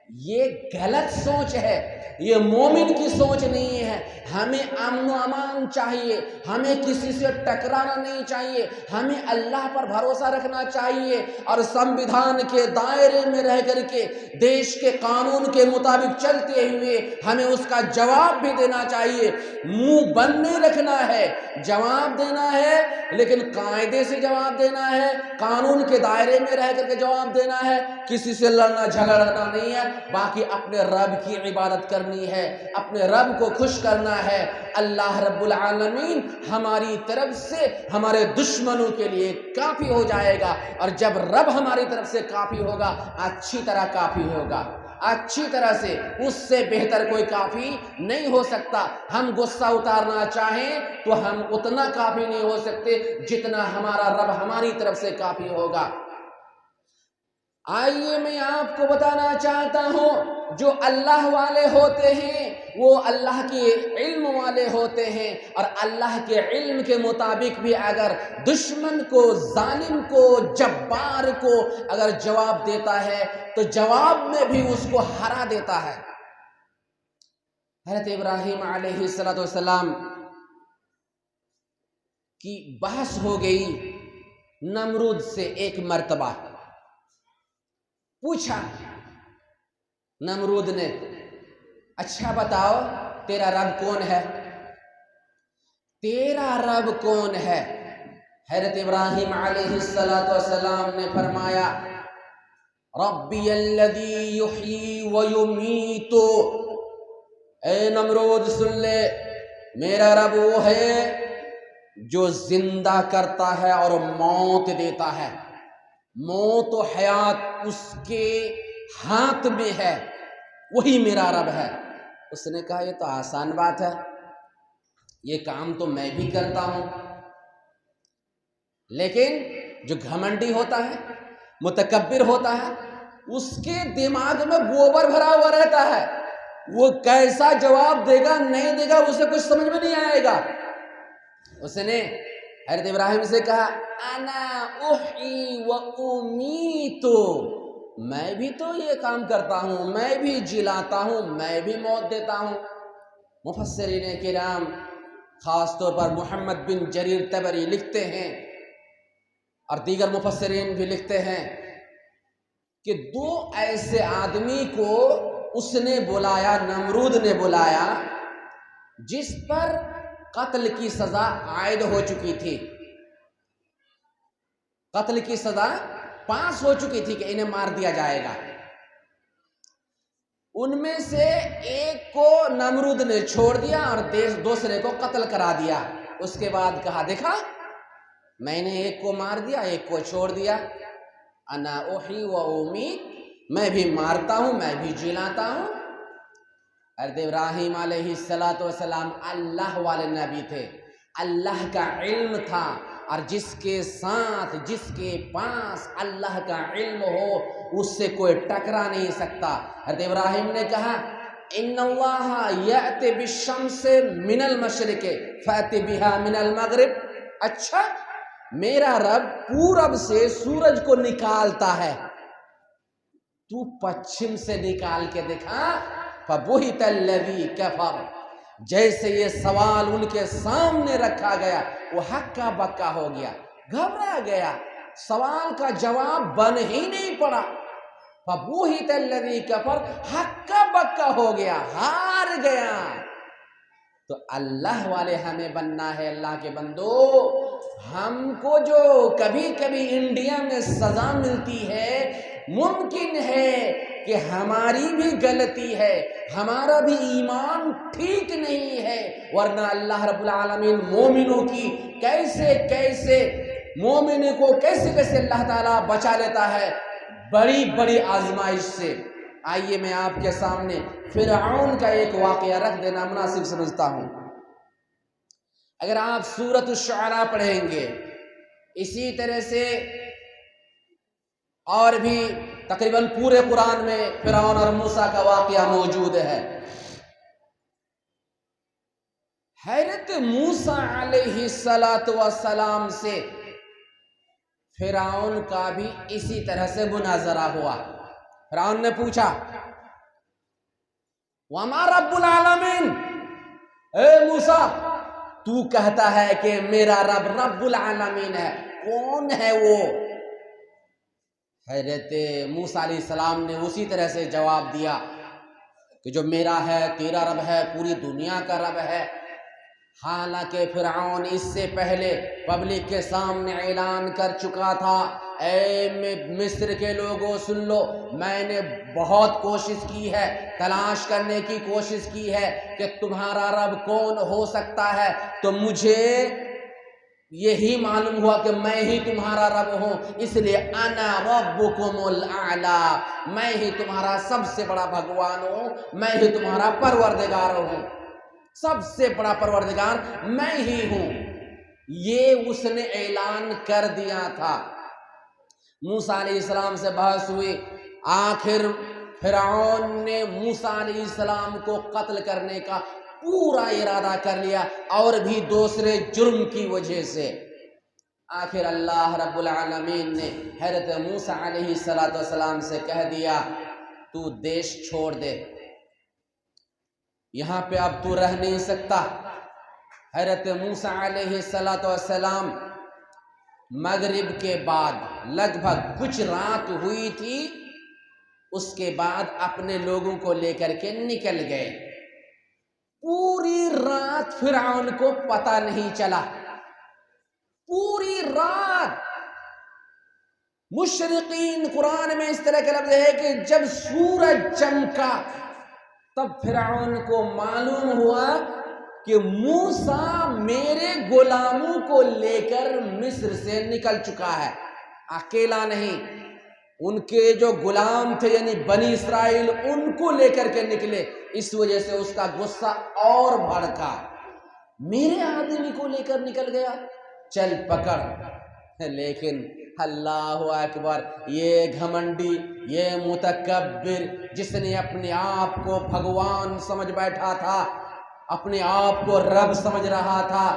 یہ غلط سوچ ہے، یہ مومن کی سوچ نہیں ہے۔ ہمیں امن و امان چاہیے، ہمیں کسی سے ٹکرانا نہیں چاہیے، ہمیں اللہ پر بھروسہ رکھنا چاہیے اور سنویدھان کے دائرے میں رہ کر کے دیش کے قانون کے مطابق چلتے ہوئے ہمیں اس کا جواب بھی دینا چاہیے۔ منہ بند نہیں رکھنا ہے، جواب دینا ہے، لیکن قاعدے سے جواب دینا ہے، قانون کے دائرے میں رہ کر کے جواب دینا ہے، کسی سے لڑنا جھگڑنا نہیں ہے۔ باقی اپنے رب کی عبادت کرنی ہے، اپنے رب کو خوش کرنا ہے۔ اللہ رب العالمین ہماری طرف سے ہمارے دشمنوں کے لیے کافی ہو جائے گا، اور جب رب ہماری طرف سے کافی ہوگا، اچھی طرح کافی ہوگا، اچھی طرح سے، اس سے بہتر کوئی کافی نہیں ہو سکتا۔ ہم غصہ اتارنا چاہیں تو ہم اتنا کافی نہیں ہو سکتے جتنا ہمارا رب ہماری طرف سے کافی ہوگا۔ آئیے میں آپ کو بتانا چاہتا ہوں، جو اللہ والے ہوتے ہیں وہ اللہ کے علم والے ہوتے ہیں، اور اللہ کے علم کے مطابق بھی اگر دشمن کو، ظالم کو، جبار کو اگر جواب دیتا ہے تو جواب میں بھی اس کو ہرا دیتا ہے۔ حضرت ابراہیم علیہ السلام کی بحث ہو گئی نمرود سے ایک مرتبہ، پوچھا نمرود نے، اچھا بتاؤ تیرا رب کون ہے؟ تیرا رب کون ہے؟ حضرت ابراہیم علیہ السلام نے فرمایا، ربی الذی یحیی و یمیت۔ اے نمرود سن لے، میرا رب وہ ہے جو زندہ کرتا ہے اور موت دیتا ہے، موت و حیات اس کے ہاتھ میں ہے، وہی میرا رب ہے۔ اس نے کہا یہ تو آسان بات ہے، یہ کام تو میں بھی کرتا ہوں، لیکن جو گھمنڈی ہوتا ہے، متکبر ہوتا ہے، اس کے دماغ میں گوبر بھرا ہوا رہتا ہے، وہ کیسا جواب دے گا نہیں دے گا اسے کچھ سمجھ میں نہیں آئے گا۔ اس نے حضرت ابراہیم سے کہا، انا احیی و امیت، میں بھی تو یہ کام کرتا ہوں، میں بھی جلاتا ہوں، میں بھی موت دیتا ہوں۔ مفسرین کرام خاص طور پر محمد بن جریر طبری لکھتے ہیں، اور دیگر مفسرین بھی لکھتے ہیں کہ دو ایسے آدمی کو اس نے بلایا، نمرود نے بلایا، جس پر قتل کی سزا عائد ہو چکی تھی، قتل کی سزا پاس ہو چکی تھی کہ انہیں مار دیا جائے گا۔ ان میں سے ایک کو نمرود نے چھوڑ دیا اور دوسرے کو قتل کرا دیا۔ اس کے بعد کہا، دیکھا میں نے ایک کو مار دیا، ایک کو چھوڑ دیا، انا احیی و امیت، میں بھی مارتا ہوں، میں بھی جلاتا ہوں۔ حضرت ابراہیم علیہ السلام اللہ والے نبی تھے، اللہ کا علم تھا، اور جس کے ساتھ، جس کے پاس اللہ کا علم ہو اس سے کوئی ٹکرا نہیں سکتا۔ حضرت ابراہیم نے کہا، ان اللہ یأتی بالشمس من المشرق فأتی بها من المغرب۔ اچھا، میرا رب پورب سے سورج کو نکالتا ہے، تو پچھم سے نکال کے دکھا۔ فبہت الذی کفر، جیسے یہ سوال ان کے سامنے رکھا گیا وہ ہکا بکا ہو گیا، گھبرا گیا، سوال کا جواب بن ہی نہیں پڑا۔ فبہت الذی کفر، ہکا بکا ہو گیا، ہار گیا۔ تو اللہ والے ہمیں بننا ہے، اللہ کے بندو۔ ہم کو جو کبھی کبھی انڈیا میں سزا ملتی ہے، ممکن ہے کہ ہماری بھی غلطی ہے، ہمارا بھی ایمان ٹھیک نہیں ہے، ورنہ اللہ رب العالمین مومنوں کی مومنوں کو کیسے اللہ تعالیٰ بچا لیتا ہے بڑی بڑی آزمائش سے۔ آئیے میں آپ کے سامنے فرعون کا ایک واقعہ رکھ دینا مناسب سمجھتا ہوں۔ اگر آپ سورۃ الشعراء پڑھیں گے، اسی طرح سے اور بھی تقریباً پورے قرآن میں فرعون اور موسیٰ کا واقعہ موجود ہے۔ حضرت موسیٰ علیہ السلام سے فرعون کا بھی اسی طرح سے مناظرہ ہوا۔ فرعون نے پوچھا، وما رب العالمین، اے موسیٰ تو کہتا ہے کہ میرا رب رب العالمین ہے، کون ہے وہ؟ حضرت موسیٰ علیہ السلام نے اسی طرح سے جواب دیا کہ جو میرا ہے، تیرا رب ہے، پوری دنیا کا رب ہے۔ حالانکہ فرعون اس سے پہلے پبلک کے سامنے اعلان کر چکا تھا، اے مصر کے لوگوں سن لو، میں نے بہت کوشش کی ہے، تلاش کرنے کی کوشش کی ہے کہ تمہارا رب کون ہو سکتا ہے، تو مجھے یہی معلوم ہوا کہ میں ہی تمہارا رب ہوں، اس لیے انا ربکم الاعلی، میں ہی تمہارا سب سے بڑا بھگوان ہوں، میں ہی تمہارا پروردگار ہوں، سب سے بڑا پروردگار میں ہی ہوں۔ یہ اس نے اعلان کر دیا تھا۔ موسیٰ علیہ السلام سے بحث ہوئی، آخر فرعون نے موسیٰ علیہ السلام کو قتل کرنے کا پورا ارادہ کر لیا، اور بھی دوسرے جرم کی وجہ سے۔ آخر اللہ رب العالمین نے حضرت موسیٰ علیہ السلام سے کہہ دیا تو دیش چھوڑ دے، یہاں پہ اب تو رہ نہیں سکتا۔ حضرت موسیٰ علیہ السلام مغرب کے بعد لگ بھگ کچھ رات ہوئی تھی، اس کے بعد اپنے لوگوں کو لے کر کے نکل گئے۔ پوری رات فرعون کو پتہ نہیں چلا، پوری رات۔ مشرقین قرآن میں اس طرح کا لفظ ہے کہ جب سورج چمکا تب فرعون کو معلوم ہوا کہ موسیٰ میرے غلاموں کو لے کر مصر سے نکل چکا ہے، اکیلا نہیں، ان کے جو غلام تھے یعنی بنی اسرائیل، ان کو لے کر کے نکلے۔ اس وجہ سے اس کا غصہ اور بھڑکا، میرے آدمی کو لے کر نکل گیا، چل پکڑ۔ لیکن اللہ اکبر، یہ گھمنڈی، یہ متکبر، جس نے اپنے آپ کو بھگوان سمجھ بیٹھا تھا، اپنے آپ کو رب سمجھ رہا تھا،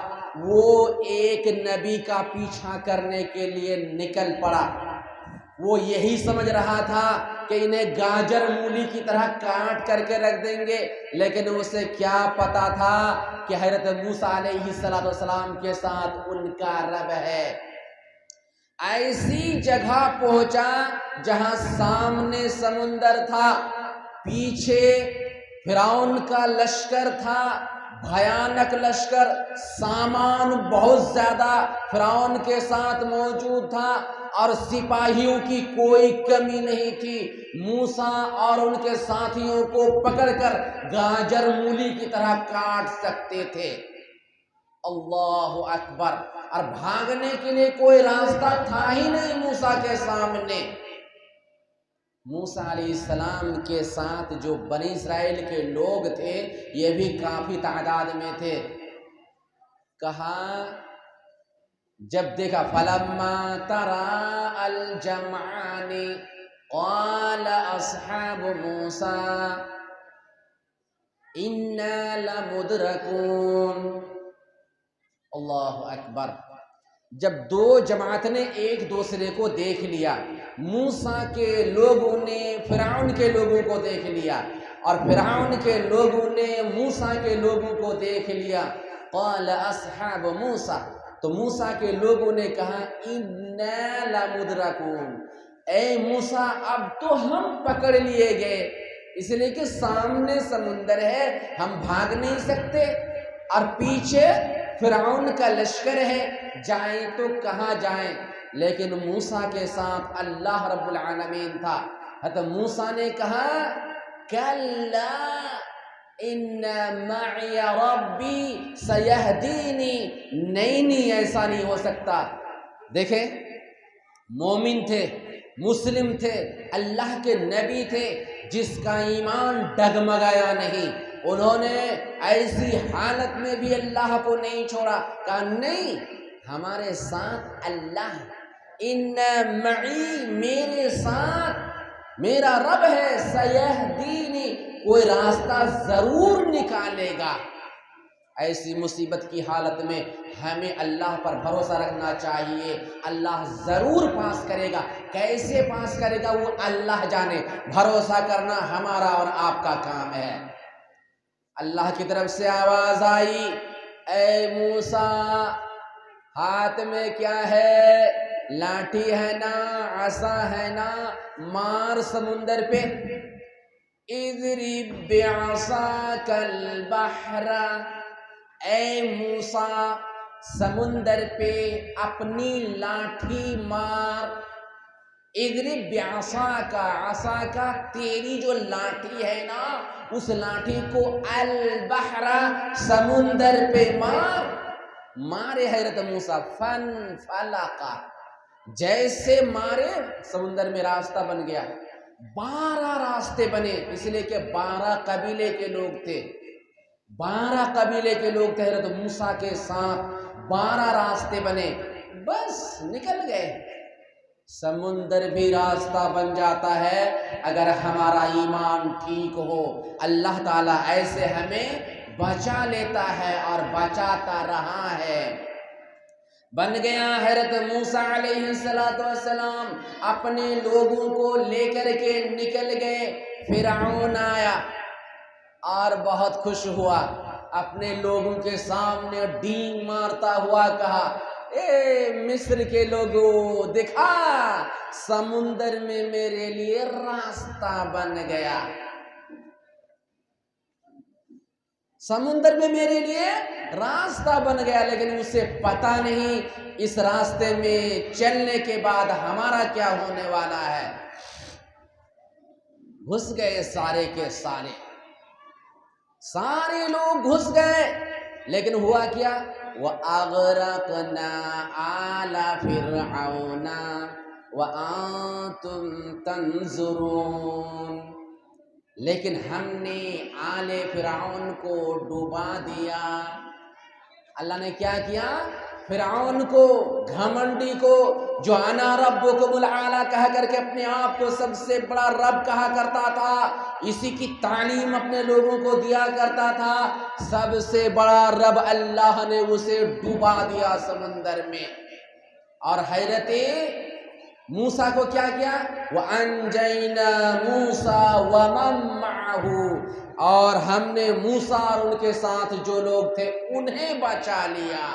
وہ ایک نبی کا پیچھا کرنے کے لیے نکل پڑا۔ وہ یہی سمجھ رہا تھا کہ انہیں گاجر مولی کی طرح کاٹ کر کے رکھ دیں گے، لیکن اسے کیا پتا تھا کہ حضرت موسیٰ علیہ السلام کے ساتھ ان کا رب ہے۔ ایسی جگہ پہنچا جہاں سامنے سمندر تھا، پیچھے فرعون کا لشکر تھا، بھیانک لشکر، سامان بہت زیادہ فرعون کے ساتھ موجود تھا، اور سپاہیوں کی کوئی کمی نہیں تھی۔ موسیٰ اور ان کے ساتھیوں کو پکڑ کر گاجر مولی کی طرح کاٹ سکتے تھے۔ اللہ اکبر! اور بھاگنے کے لیے کوئی راستہ تھا ہی نہیں موسیٰ کے سامنے۔ موسیٰ علیہ السلام کے ساتھ جو بنی اسرائیل کے لوگ تھے یہ بھی کافی تعداد میں تھے۔ کہا جب دیکھا فَلَمَّا تَرَاءَ الْجَمْعَانِ قَالَ أَصْحَابُ مُوسَىٰ إِنَّا لَمُدْرَكُونَ۔ اللہ اکبر! جب دو جماعت نے ایک دوسرے کو دیکھ لیا، موسیٰ کے لوگوں نے فرعون کے لوگوں کو دیکھ لیا اور فرعون کے لوگوں نے موسیٰ کے لوگوں کو دیکھ لیا، قال اصحاب موسیٰ، تو موسیٰ کے لوگوں نے کہا اِنَّا لَمُدْرَكُونَ، اے موسیٰ اب تو ہم پکڑ لیے گئے، اس لیے کہ سامنے سمندر ہے، ہم بھاگ نہیں سکتے، اور پیچھے فرعون کا لشکر ہے، جائیں تو کہاں جائیں۔ لیکن موسیٰ کے ساتھ اللہ رب العالمین تھا۔ حضرت موسیٰ نے کہا کلا ان معی ربی سیہدینی، نہیں ایسا نہیں ہو سکتا۔ دیکھیں، مومن تھے، مسلم تھے، اللہ کے نبی تھے، جس کا ایمان ڈگمگایا نہیں، انہوں نے ایسی حالت میں بھی اللہ کو نہیں چھوڑا، کہا نہیں ہمارے ساتھ اللہ، ان معی، میرے ساتھ میرا رب ہے، سیہدینی، کوئی راستہ ضرور نکالے گا۔ ایسی مصیبت کی حالت میں ہمیں اللہ پر بھروسہ رکھنا چاہیے، اللہ ضرور پاس کرے گا، کیسے پاس کرے گا وہ اللہ جانے، بھروسہ کرنا ہمارا اور آپ کا کام ہے۔ اللہ کی طرف سے آواز آئی، اے موسیٰ ہاتھ میں کیا ہے؟ لاٹھی ہے نا، عصا ہے نا، مار سمندر پہ۔ اضرب بعصاک البحر، اے موسیٰ سمندر پہ اپنی لاٹھی مار۔ اضرب بعصاک، عصا کا تیری جو لاٹھی ہے نا اس لاٹھی کو البحر سمندر پہ مار۔ مارے حضرت موسیٰ، فانفلق، جیسے مارے سمندر میں راستہ بن گیا۔ 12 راستے بنے، اس لیے کہ 12 قبیلے کے لوگ تھے، 12 قبیلے کے لوگ تھے حضرت موسیٰ کے ساتھ، 12 راستے بنے، بس نکل گئے۔ سمندر بھی راستہ بن جاتا ہے اگر ہمارا ایمان ٹھیک ہو۔ اللہ تعالیٰ ایسے ہمیں بچا لیتا ہے اور بچاتا رہا ہے۔ بن گیا حضرت موسیٰ علیہ السلام اپنے لوگوں کو لے کر کے نکل گئے۔ فرعون آیا اور بہت خوش ہوا، اپنے لوگوں کے سامنے ڈینگ مارتا ہوا کہا، اے مصر کے لوگوں دکھا، سمندر میں میرے لیے راستہ بن گیا، سمندر میں میرے لیے راستہ بن گیا۔ لیکن اسے پتہ نہیں اس راستے میں چلنے کے بعد ہمارا کیا ہونے والا ہے۔ گھس گئے سارے کے سارے، سارے لوگ گھس گئے، لیکن ہوا کیا؟ وَأَغْرَقْنَا آلَ فِرْعَوْنَ وَأَنْتُمْ تَنْظُرُونَ، لیکن ہم نے آل فرعون کو ڈوبا دیا۔ اللہ نے کیا کیا؟ فرعون کو، گھمنڈی کو، جو انا ربکم الاعلی کہہ کر کے اپنے آپ کو سب سے بڑا رب کہا کرتا تھا، اسی کی تعلیم اپنے لوگوں کو دیا کرتا تھا، سب سے بڑا رب اللہ نے اسے ڈوبا دیا سمندر میں۔ اور حضرت موسیٰ کو کیا کیا؟ وَأَنْجَيْنَا مُوسَىٰ وَمَن مَّعَهُ، اور ہم نے موسیٰ اور ان کے ساتھ جو لوگ تھے انہیں بچا لیا۔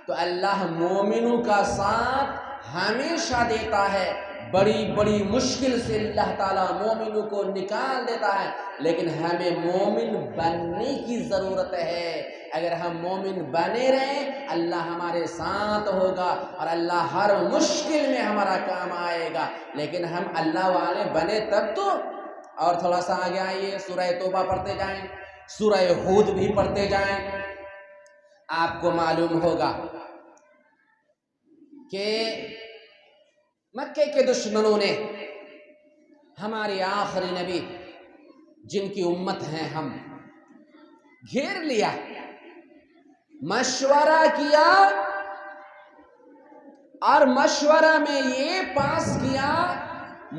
تو اللہ مومنوں کا ساتھ ہمیشہ دیتا ہے، بڑی بڑی مشکل سے اللہ تعالیٰ مومنوں کو نکال دیتا ہے، لیکن ہمیں مومن بننے کی ضرورت ہے۔ اگر ہم مومن بنے رہیں اللہ ہمارے ساتھ ہوگا اور اللہ ہر مشکل میں ہمارا کام آئے گا، لیکن ہم اللہ والے بنے تب تو۔ اور تھوڑا سا آگے آئیے، سورہ توبہ پڑھتے جائیں، سورہ ہود بھی پڑھتے جائیں، آپ کو معلوم ہوگا کہ مکے کے دشمنوں نے ہمارے آخری نبی جن کی امت ہیں ہم، گھیر لیا، مشورہ کیا، اور مشورہ میں یہ پاس کیا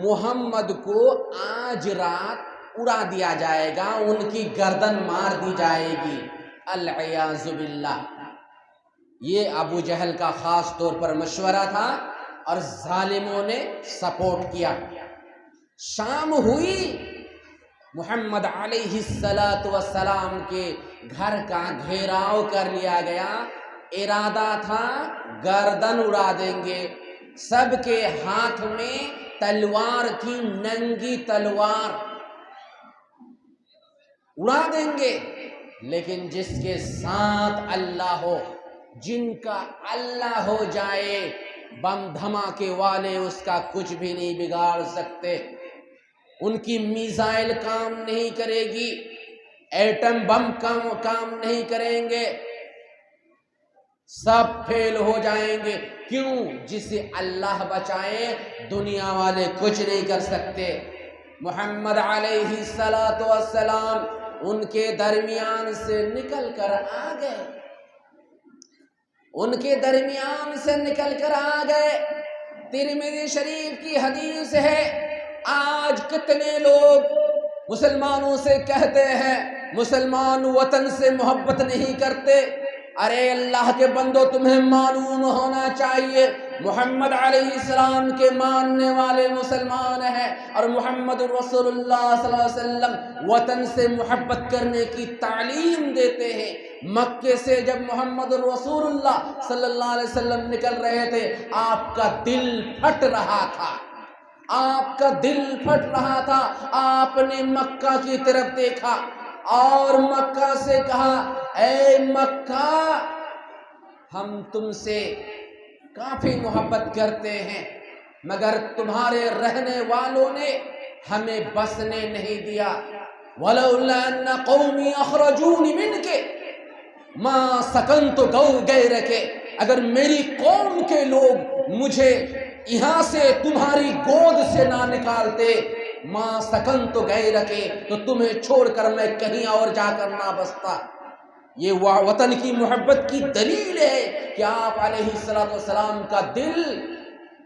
محمد کو آج رات اڑا دیا جائے گا، ان کی گردن مار دی جائے گی، العیاذ باللہ۔ یہ ابو جہل کا خاص طور پر مشورہ تھا اور ظالموں نے سپورٹ کیا۔ شام ہوئی، محمد علیہ السلام کے گھر کا گھیراؤ کر لیا گیا، ارادہ تھا گردن اڑا دیں گے، سب کے ہاتھ میں تلوار تھی، ننگی تلوار، اڑا دیں گے، لیکن جس کے ساتھ اللہ ہو، جن کا اللہ ہو جائے، بم دھماکے والے اس کا کچھ بھی نہیں بگاڑ سکتے، ان کی میزائل کام نہیں کرے گی، ایٹم بم کام نہیں کریں گے، سب فیل ہو جائیں گے۔ کیوں؟ جسے اللہ بچائے دنیا والے کچھ نہیں کر سکتے۔ محمد علیہ السلام ان کے درمیان سے نکل کر آ گئے، ان کے درمیان سے نکل کر آ گئے۔ ترمذی شریف کی حدیث ہے، آج کتنے لوگ مسلمانوں سے کہتے ہیں مسلمان وطن سے محبت نہیں کرتے، ارے اللہ کے بندو تمہیں معلوم ہونا چاہیے محمد علیہ السلام کے ماننے والے مسلمان ہیں اور محمد رسول اللہ صلی اللہ علیہ وسلم وطن سے محبت کرنے کی تعلیم دیتے ہیں۔ مکے سے جب محمد رسول اللہ صلی اللہ علیہ وسلم نکل رہے تھے آپ کا دل پھٹ رہا تھا، آپ کا دل پھٹ رہا تھا۔ آپ نے مکہ کی طرف دیکھا اور مکہ سے کہا اے مکہ ہم تم سے کافی محبت کرتے ہیں مگر تمہارے رہنے والوں نے ہمیں بسنے نہیں دیا۔ وَلَوْلَا أَنَّ قَوْمِي أَخْرَجُونِ مِنْكَ مَا سَكَنْتُ غَيْرَكَ، اگر میری قوم کے لوگ مجھے یہاں سے تمہاری گود سے نہ نکالتے مَا سَكَنْتُ غَيْرَكَ، تو تمہیں چھوڑ کر میں کہیں اور جا کر نہ بستا۔ یہ وطن کی محبت کی دلیل ہے کہ آپ علیہ السلام کا دل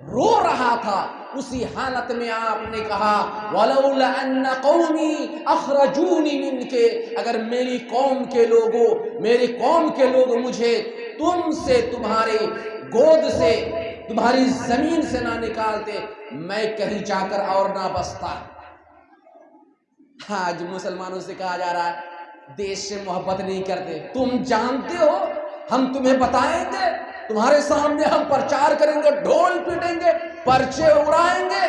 رو رہا تھا۔ اسی حالت میں آپ نے کہا وَلَوْلَا أَنَّ قَوْمِي أَخْرَجُونِ مِنْكَ، اگر میری قوم کے لوگ مجھے تم سے، تمہارے گود سے، تمہاری زمین سے نہ نکالتے میں کہیں جا کر اور نہ بستا۔ آج مسلمانوں سے کہا جا رہا ہے دیش سے محبت نہیں کرتے۔ تم جانتے ہو ہم تمہیں بتائیں گے، تمہارے سامنے ہم پرچار کریں گے، ڈھول پیٹیں گے، پرچے اڑائیں گے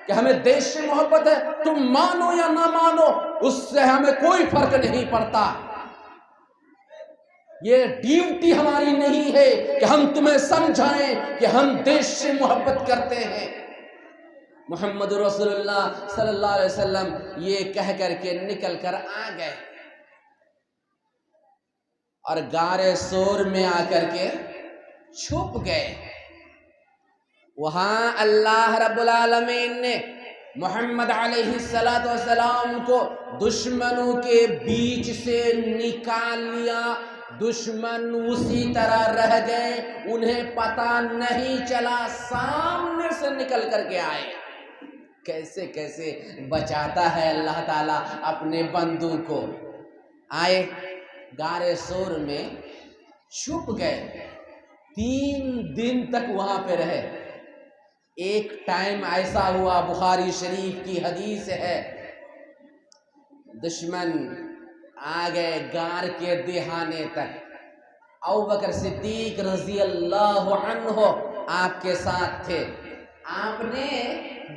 کہ ہمیں دیش سے محبت ہے، تم مانو یا نہ مانو اس سے ہمیں کوئی فرق نہیں پڑتا۔ یہ ڈیوٹی ہماری نہیں ہے کہ ہم تمہیں سمجھائیں کہ ہم دیش سے محبت کرتے ہیں۔ محمد رسول اللہ صلی اللہ علیہ وسلم یہ کہہ کر کے نکل کر آ گئے اور غار سور میں آ کر کے چھپ گئے۔ وہاں اللہ رب العالمین نے محمد علیہ السلام کو دشمنوں کے بیچ سے نکال لیا۔ دشمن اسی طرح رہ گئے، انہیں پتہ نہیں چلا، سامنے سے نکل کر کے آئے۔ کیسے کیسے بچاتا ہے اللہ تعالیٰ اپنے بندوں کو۔ آئے غار سور میں چھپ گئے، 3 دن تک وہاں پہ رہے۔ ایک ٹائم ایسا ہوا، بخاری شریف کی حدیث ہے، دشمن آ گئے غار کے دہانے تک، ابوبکر صدیق رضی اللہ عنہ آپ کے ساتھ تھے۔ آپ نے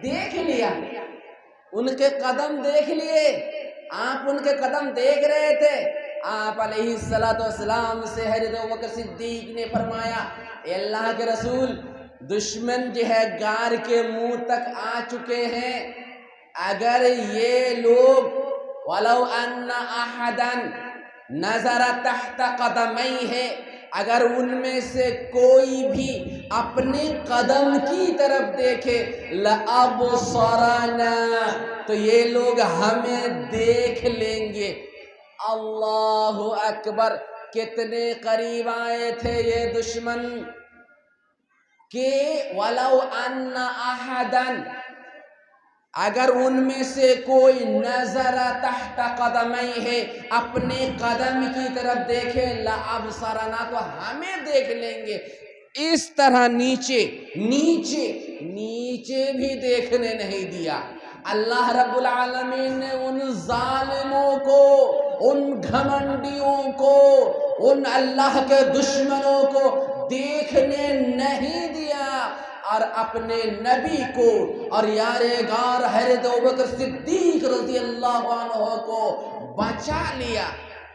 دیکھ لیا، ان کے قدم دیکھ لیے، آپ ان کے قدم دیکھ رہے تھے۔ آپ علیہ السلام سے حضرت ابوبکر صدیق نے فرمایا اے اللہ کے رسول، دشمن جو ہے غار کے منہ تک آ چکے ہیں، اگر یہ لوگ وَلَوْ أَنَّ أَحَدًا نَظَرَ تَحْتَ قَدَمَيْهِ، اگر ان میں سے کوئی بھی اپنے قدم کی طرف دیکھے لَأَبْصَرَنَا، تو یہ لوگ ہمیں دیکھ لیں گے۔ اللہ اکبر، کتنے قریب آئے تھے یہ دشمن کہ وَلَوْ أَنَّ أَحَدًا، اگر ان میں سے کوئی نظر تحت قدمیہ، اپنے قدم کی طرف دیکھے لَأَبْصَرَنَا، تو ہمیں دیکھ لیں گے۔ اس طرح نیچے بھی دیکھنے نہیں دیا۔ اللہ رب العالمین نے ان ظالموں کو، ان گھمنڈیوں کو، ان اللہ کے دشمنوں کو دیکھنے نہیں دیا اور اپنے نبی کو اور یار غار حضرت ابوبکر صدیق رضی اللہ عنہ کو بچا لیا۔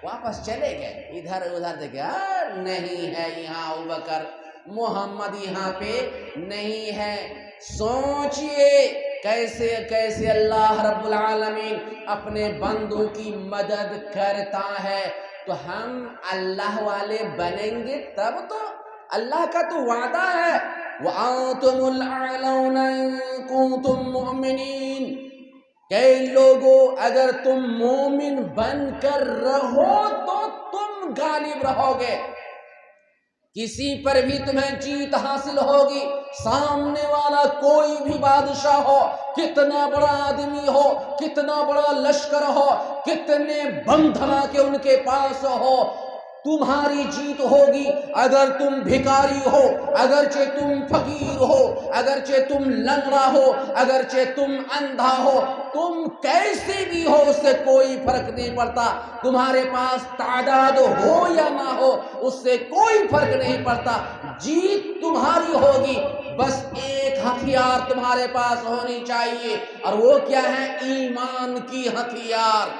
واپس چلے گئے، ادھر ادھر دیکھا نہیں ہے یہاں ابوبکر، محمد یہاں پہ نہیں ہے۔ سوچئے کیسے کیسے اللہ رب العالمین اپنے بندوں کی مدد کرتا ہے۔ تو ہم اللہ والے بنیں گے تب تو، اللہ کا تو وعدہ ہے وَأَنْتُمُ الْأَعْلَوْنَ إِن كُنتُم مُؤْمِنِينَ، کہ لوگو اگر تم مومن بن کر رہو تو تم غالب رہو گے، کسی پر بھی تمہیں جیت حاصل ہوگی۔ سامنے والا کوئی بھی بادشاہ ہو، کتنا بڑا آدمی ہو، کتنا بڑا لشکر ہو، کتنے بم دھماکے ان کے پاس ہو، تمہاری جیت ہوگی اگر تم بھکاری ہو، اگرچہ تم فقیر ہو، اگرچہ تم لنگڑا ہو، اگرچہ تم اندھا ہو، تم کیسے بھی ہو اس سے کوئی فرق نہیں پڑتا، تمہارے پاس تعداد ہو یا نہ ہو اس سے کوئی فرق نہیں پڑتا، جیت تمہاری ہوگی۔ بس ایک ہتھیار تمہارے پاس ہونی چاہیے، اور وہ کیا ہے؟ ایمان کی ہتھیار۔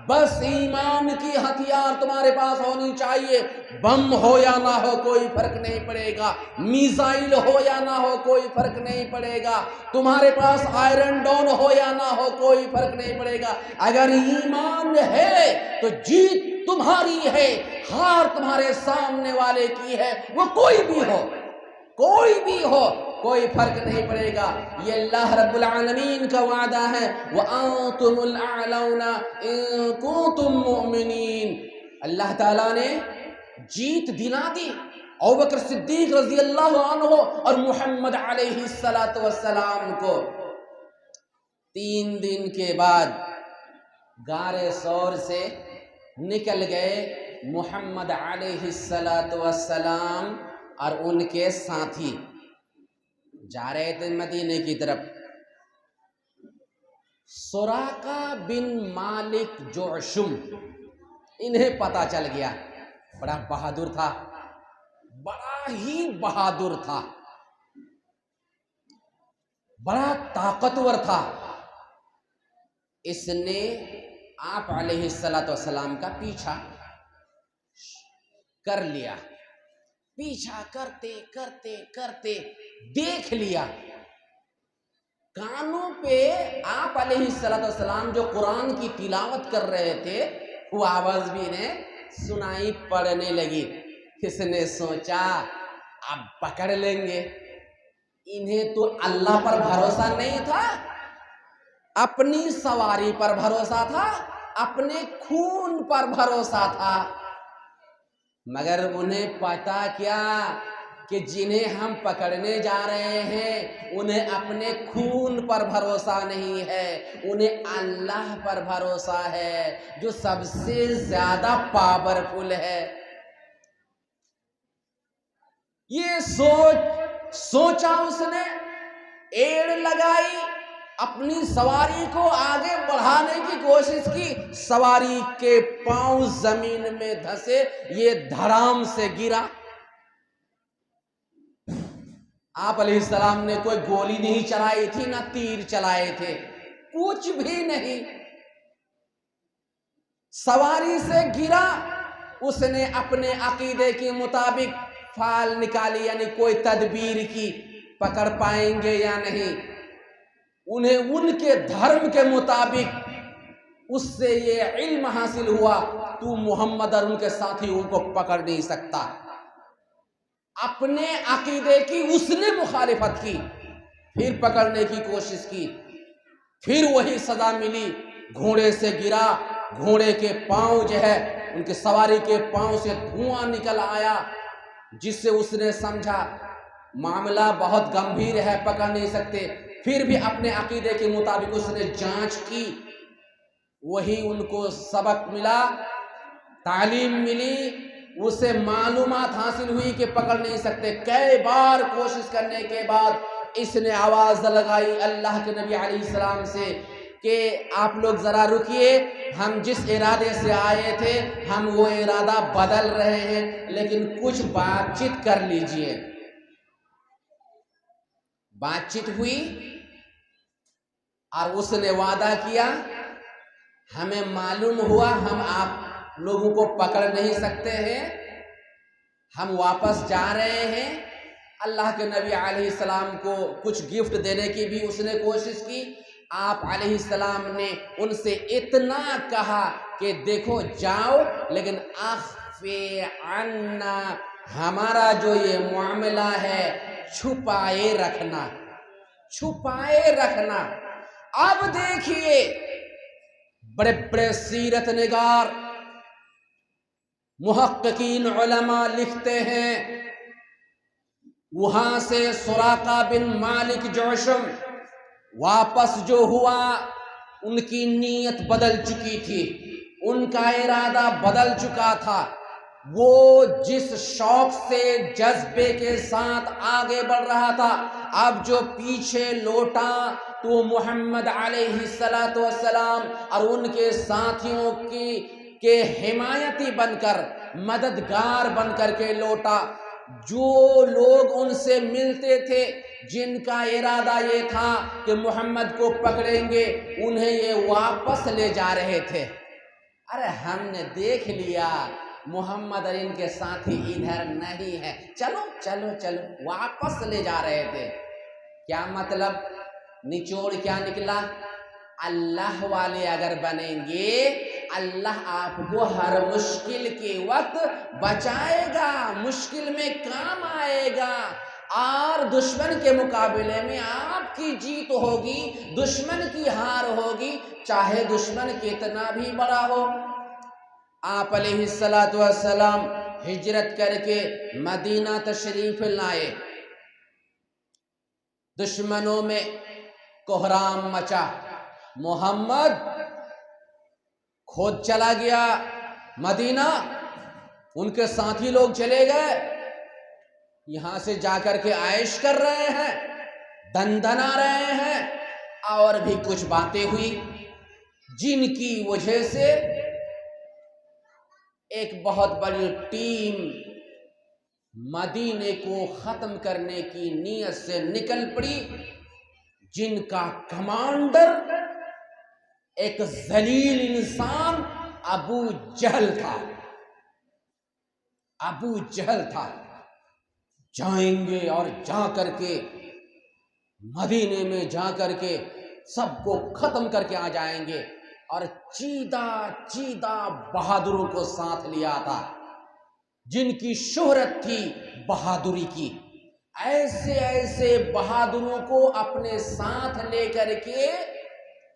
بس ایمان کی ہتھیار تمہارے پاس ہونی چاہیے، بم ہو یا نہ ہو کوئی فرق نہیں پڑے گا، میزائل ہو یا نہ ہو کوئی فرق نہیں پڑے گا، تمہارے پاس آئرن ڈون ہو یا نہ ہو کوئی فرق نہیں پڑے گا، اگر ایمان ہے تو جیت تمہاری ہے، ہار تمہارے سامنے والے کی ہے، وہ کوئی بھی ہو، کوئی بھی ہو، کوئی فرق نہیں پڑے گا۔ یہ اللہ رب العالمین کا وعدہ ہے، وَأَنْتُمُ الْأَعْلَوْنَ إِن كُنتُم مُؤْمِنِينَ۔ اللہ تعالیٰ نے جیت دلا دی ابوبکر صدیق رضی اللہ عنہ اور محمد علیہ السلام کو۔ 3 دن کے بعد غار ثور سے نکل گئے محمد علیہ السلام اور ان کے ساتھی، جا رہے تھے مدینے کی طرف۔ سراقہ بن مالک جعشم، انہیں پتا چل گیا، بڑا بہادر تھا، بڑا ہی بہادر تھا، بڑا طاقتور تھا، اس نے آپ علیہ السلام کا پیچھا کر لیا، پیچھا کرتے کرتے کرتے دیکھ لیا، کانوں پہ آپ علیہ السلام جو قرآن کی تلاوت کر رہے تھے وہ آواز بھی انہیں سنائی پڑنے لگی۔ کس نے سوچا اب پکڑ لیں گے، انہیں تو اللہ پر بھروسہ نہیں تھا، اپنی سواری پر بھروسہ تھا، اپنے خون پر بھروسہ تھا، مگر انہیں پتا کیا کہ جنہیں ہم پکڑنے جا رہے ہیں انہیں اپنے خون پر بھروسہ نہیں ہے، انہیں اللہ پر بھروسہ ہے جو سب سے زیادہ پاورفل ہے۔ یہ سوچا اس نے، ایڑ لگائی، اپنی سواری کو آگے بڑھانے کی کوشش کی، سواری کے پاؤں زمین میں دھسے، یہ دھڑام سے گرا۔ آپ علیہ السلام نے کوئی گولی نہیں چلائی تھی، نہ تیر چلائے تھے، کچھ بھی نہیں، سواری سے گرا، اس نے اپنے عقیدے کے مطابق فال نکالی، یعنی کوئی تدبیر کی، پکڑ پائیں گے یا نہیں، انہیں ان کے دھرم کے مطابق اس سے یہ علم حاصل ہوا تو محمد اور ان کے ساتھیوں کو پکڑ نہیں سکتا، اپنے عقیدے کی اس نے مخالفت کی، پھر پکڑنے کی کوشش کی، پھر وہی سزا ملی، گھوڑے سے گرا، گھوڑے کے پاؤں جو ہے ان کے سواری کے پاؤں سے دھواں نکل آیا، جس سے اس نے سمجھا معاملہ بہت گمبھیر ہے، پکڑ نہیں سکتے، پھر بھی اپنے عقیدے کے مطابق اس نے جانچ کی، وہی ان کو سبق ملا، تعلیم ملی، اسے معلومات حاصل ہوئی کہ پکڑ نہیں سکتے۔ کئی بار کوشش کرنے کے بعد اس نے آواز لگائی اللہ کے نبی علیہ السلام سے کہ آپ لوگ ذرا رکیے، ہم جس ارادے سے آئے تھے ہم وہ ارادہ بدل رہے ہیں، لیکن کچھ بات چیت کر لیجئے۔ بات چیت ہوئی اور اس نے وعدہ کیا، ہمیں معلوم ہوا ہم آپ لوگوں کو پکڑ نہیں سکتے ہیں، ہم واپس جا رہے ہیں۔ اللہ کے نبی علیہ السلام کو کچھ گفٹ دینے کی بھی اس نے کوشش کی، آپ علیہ السلام نے ان سے اتنا کہا کہ دیکھو جاؤ، لیکن اخفی عنا، ہمارا جو یہ معاملہ ہے چھپائے رکھنا، چھپائے رکھنا۔ اب دیکھیے بڑے بڑے سیرت نگار محققین علماء لکھتے ہیں، وہاں سے سراقہ بن مالک جعشم واپس جو ہوا، ان کی نیت بدل چکی تھی، ان کا ارادہ بدل چکا تھا، وہ جس شوق سے جذبے کے ساتھ آگے بڑھ رہا تھا، اب جو پیچھے لوٹا تو محمد علیہ الصلوۃ والسلام اور ان کے ساتھیوں کے حمایتی بن کر، مددگار بن کر کے لوٹا۔ جو لوگ ان سے ملتے تھے، جن کا ارادہ یہ تھا کہ محمد کو پکڑیں گے، انہیں یہ واپس لے جا رہے تھے۔ ارے ہم نے دیکھ لیا محمد اور ان کے ساتھی ادھر نہیں ہے، چلو چلو چلو، واپس لے جا رہے تھے۔ کیا مطلب؟ نچوڑ کیا نکلا؟ اللہ والے اگر بنیں گے، اللہ آپ کو ہر مشکل کے وقت بچائے گا، مشکل میں کام آئے گا، اور دشمن کے مقابلے میں آپ کی جیت ہوگی، دشمن کی ہار ہوگی، چاہے دشمن کتنا بھی بڑا ہو۔ آپ علیہ الصلوۃ والسلام ہجرت کر کے مدینہ تشریف لائے۔ دشمنوں میں کوہرام مچا، محمد خود چلا گیا مدینہ، ان کے ساتھی لوگ چلے گئے، یہاں سے جا کر کے عائش کر رہے ہیں، دن دنا رہے ہیں، اور بھی کچھ باتیں ہوئی جن کی وجہ سے ایک بہت بڑی ٹیم مدینے کو ختم کرنے کی نیت سے نکل پڑی، جن کا کمانڈر ایک ذلیل انسان ابو جہل تھا۔ ابو جہل تھا، جائیں گے اور جا کر کے مدینے میں جا کر کے سب کو ختم کر کے آ جائیں گے، اور چیدہ بہادروں کو ساتھ لیا تھا، جن کی شہرت تھی بہادری کی۔ ایسے بہادروں کو اپنے ساتھ لے کر کے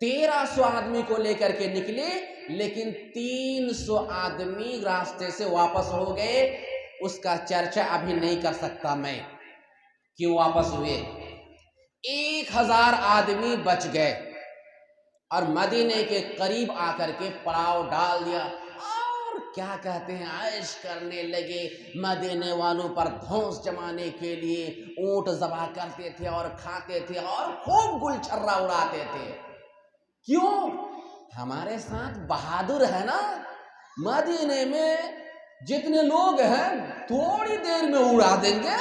1300 آدمی کو لے کر کے نکلے، لیکن 300 آدمی راستے سے واپس ہو گئے۔ اس کا چرچہ ابھی نہیں کر سکتا میں، کیوں واپس ہوئے۔ 1000 آدمی بچ گئے اور مدینے کے قریب آ کر کے پڑاؤ ڈال دیا، اور کیا کہتے ہیں، عائش کرنے لگے۔ مدینے والوں پر دھونس جمانے کے لیے اونٹ ذبح کرتے تھے اور کھاتے تھے، اور خوب گل چھرا اڑاتے تھے۔ کیوں؟ ہمارے ساتھ بہادر ہے نا، مدینے میں جتنے لوگ ہیں تھوڑی دیر میں اڑا دیں گے۔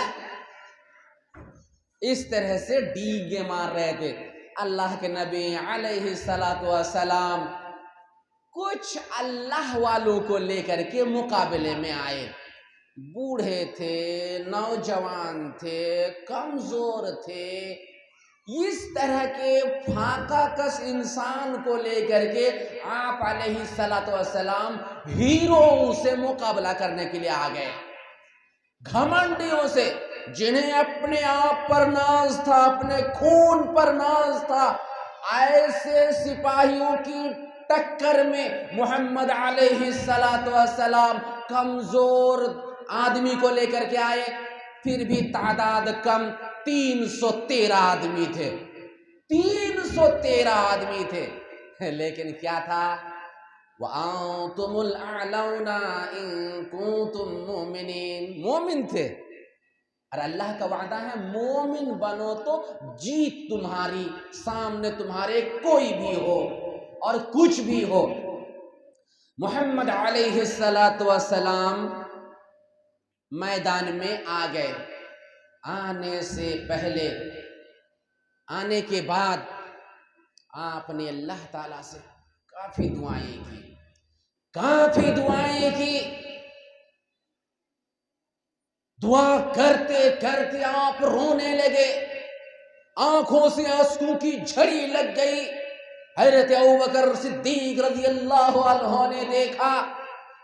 اس طرح سے ڈیگے مار رہے تھے۔ اللہ کے نبی علیہ الصلوۃ والسلام کچھ اللہ والوں کو لے کر کے مقابلے میں آئے۔ بوڑھے تھے، نوجوان تھے، کمزور تھے، اس طرح کے فاقہ کش انسان کو لے کر کے آپ علیہ الصلوۃ والسلام ہیرو سے مقابلہ کرنے کے لیے آ گئے۔ گھمنڈیوں سے، جنہیں اپنے آپ پر ناز تھا، اپنے خون پر ناز تھا، ایسے سپاہیوں کی ٹکر میں محمد علیہ الصلوۃ والسلام کمزور آدمی کو لے کر کے آئے۔ پھر بھی تعداد کم، 313 آدمی تھے، 313 آدمی تھے، لیکن کیا تھا؟ وَأَنْتُمُ الْأَعْلَوْنَ إِن كُنتُم مُؤْمِنِينَ، مومن تھے۔ اور اللہ کا وعدہ ہے مومن بنو تو جیت تمہاری، سامنے تمہارے کوئی بھی ہو اور کچھ بھی ہو۔ محمد علیہ الصلوۃ والسلام میدان میں آ گئے۔ آنے سے پہلے، آنے کے بعد آپ نے اللہ تعالیٰ سے کافی دعائیں کی۔ دعا کرتے کرتے آپ رونے لگے، آنکھوں سے آنسو کی جھڑی لگ گئی۔ حضرت ابوبکر صدیق رضی اللہ عنہ نے دیکھا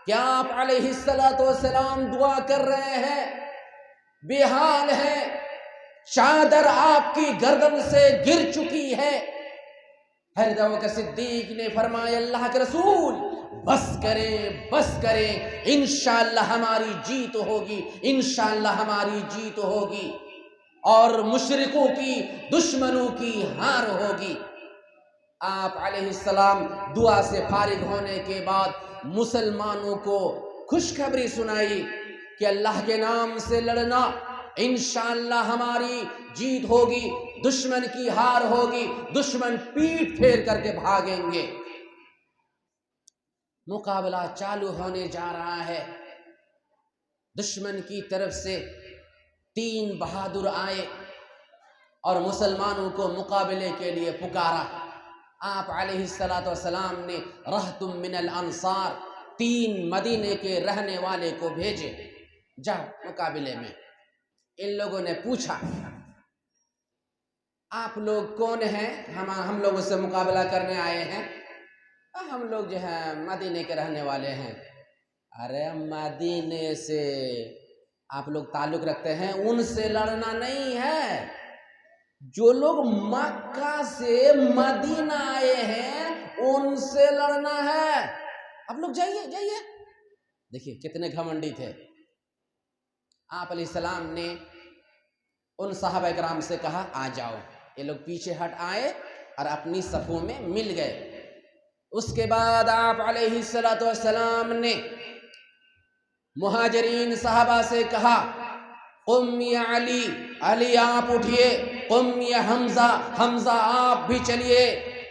کہ آپ علیہ الصلوۃ والسلام دعا کر رہے ہیں، بے حال ہیں، چادر آپ کی گردن سے گر چکی ہے۔ حضرت ابوبکر صدیق نے فرمایا، اللہ کے رسول بس کریں، انشاءاللہ ہماری جیت ہوگی، انشاءاللہ ہماری جیت ہوگی، اور مشرکوں کی، دشمنوں کی ہار ہوگی۔ آپ علیہ السلام دعا سے فارغ ہونے کے بعد مسلمانوں کو خوشخبری سنائی کہ اللہ کے نام سے لڑنا انشاءاللہ ہماری جیت ہوگی، دشمن کی ہار ہوگی، دشمن پیٹ پھیر کر کے بھاگیں گے۔ مقابلہ چالو ہونے جا رہا ہے۔ دشمن کی طرف سے 3 بہادر آئے اور مسلمانوں کو مقابلے کے لیے پکارا۔ آپ علیہ السلام نے رہتم من الانصار 3 مدینے کے رہنے والے کو بھیجے، جاؤ مقابلے میں۔ ان لوگوں نے پوچھا آپ لوگ کون ہیں؟ ہم لوگوں سے مقابلہ کرنے آئے ہیں۔ ہم لوگ جو ہیں مدینے کے رہنے والے ہیں۔ ارے مدینے سے آپ لوگ تعلق رکھتے ہیں، ان سے لڑنا نہیں ہے۔ جو لوگ مکہ سے مدینہ آئے ہیں ان سے لڑنا ہے۔ آپ لوگ جائیے جائیے۔ دیکھیے کتنے گھمنڈی تھے۔ آپ علیہ السلام نے ان صحابہ کرام سے کہا آ جاؤ۔ یہ لوگ پیچھے ہٹ آئے اور اپنی صفوں میں مل گئے۔ اس کے بعد آپ علیہ السلام نے مہاجرین صحابہ سے کہا قم یا علی، علی آپ اٹھئے، قم یا حمزہ، حمزہ آپ بھی چلیے،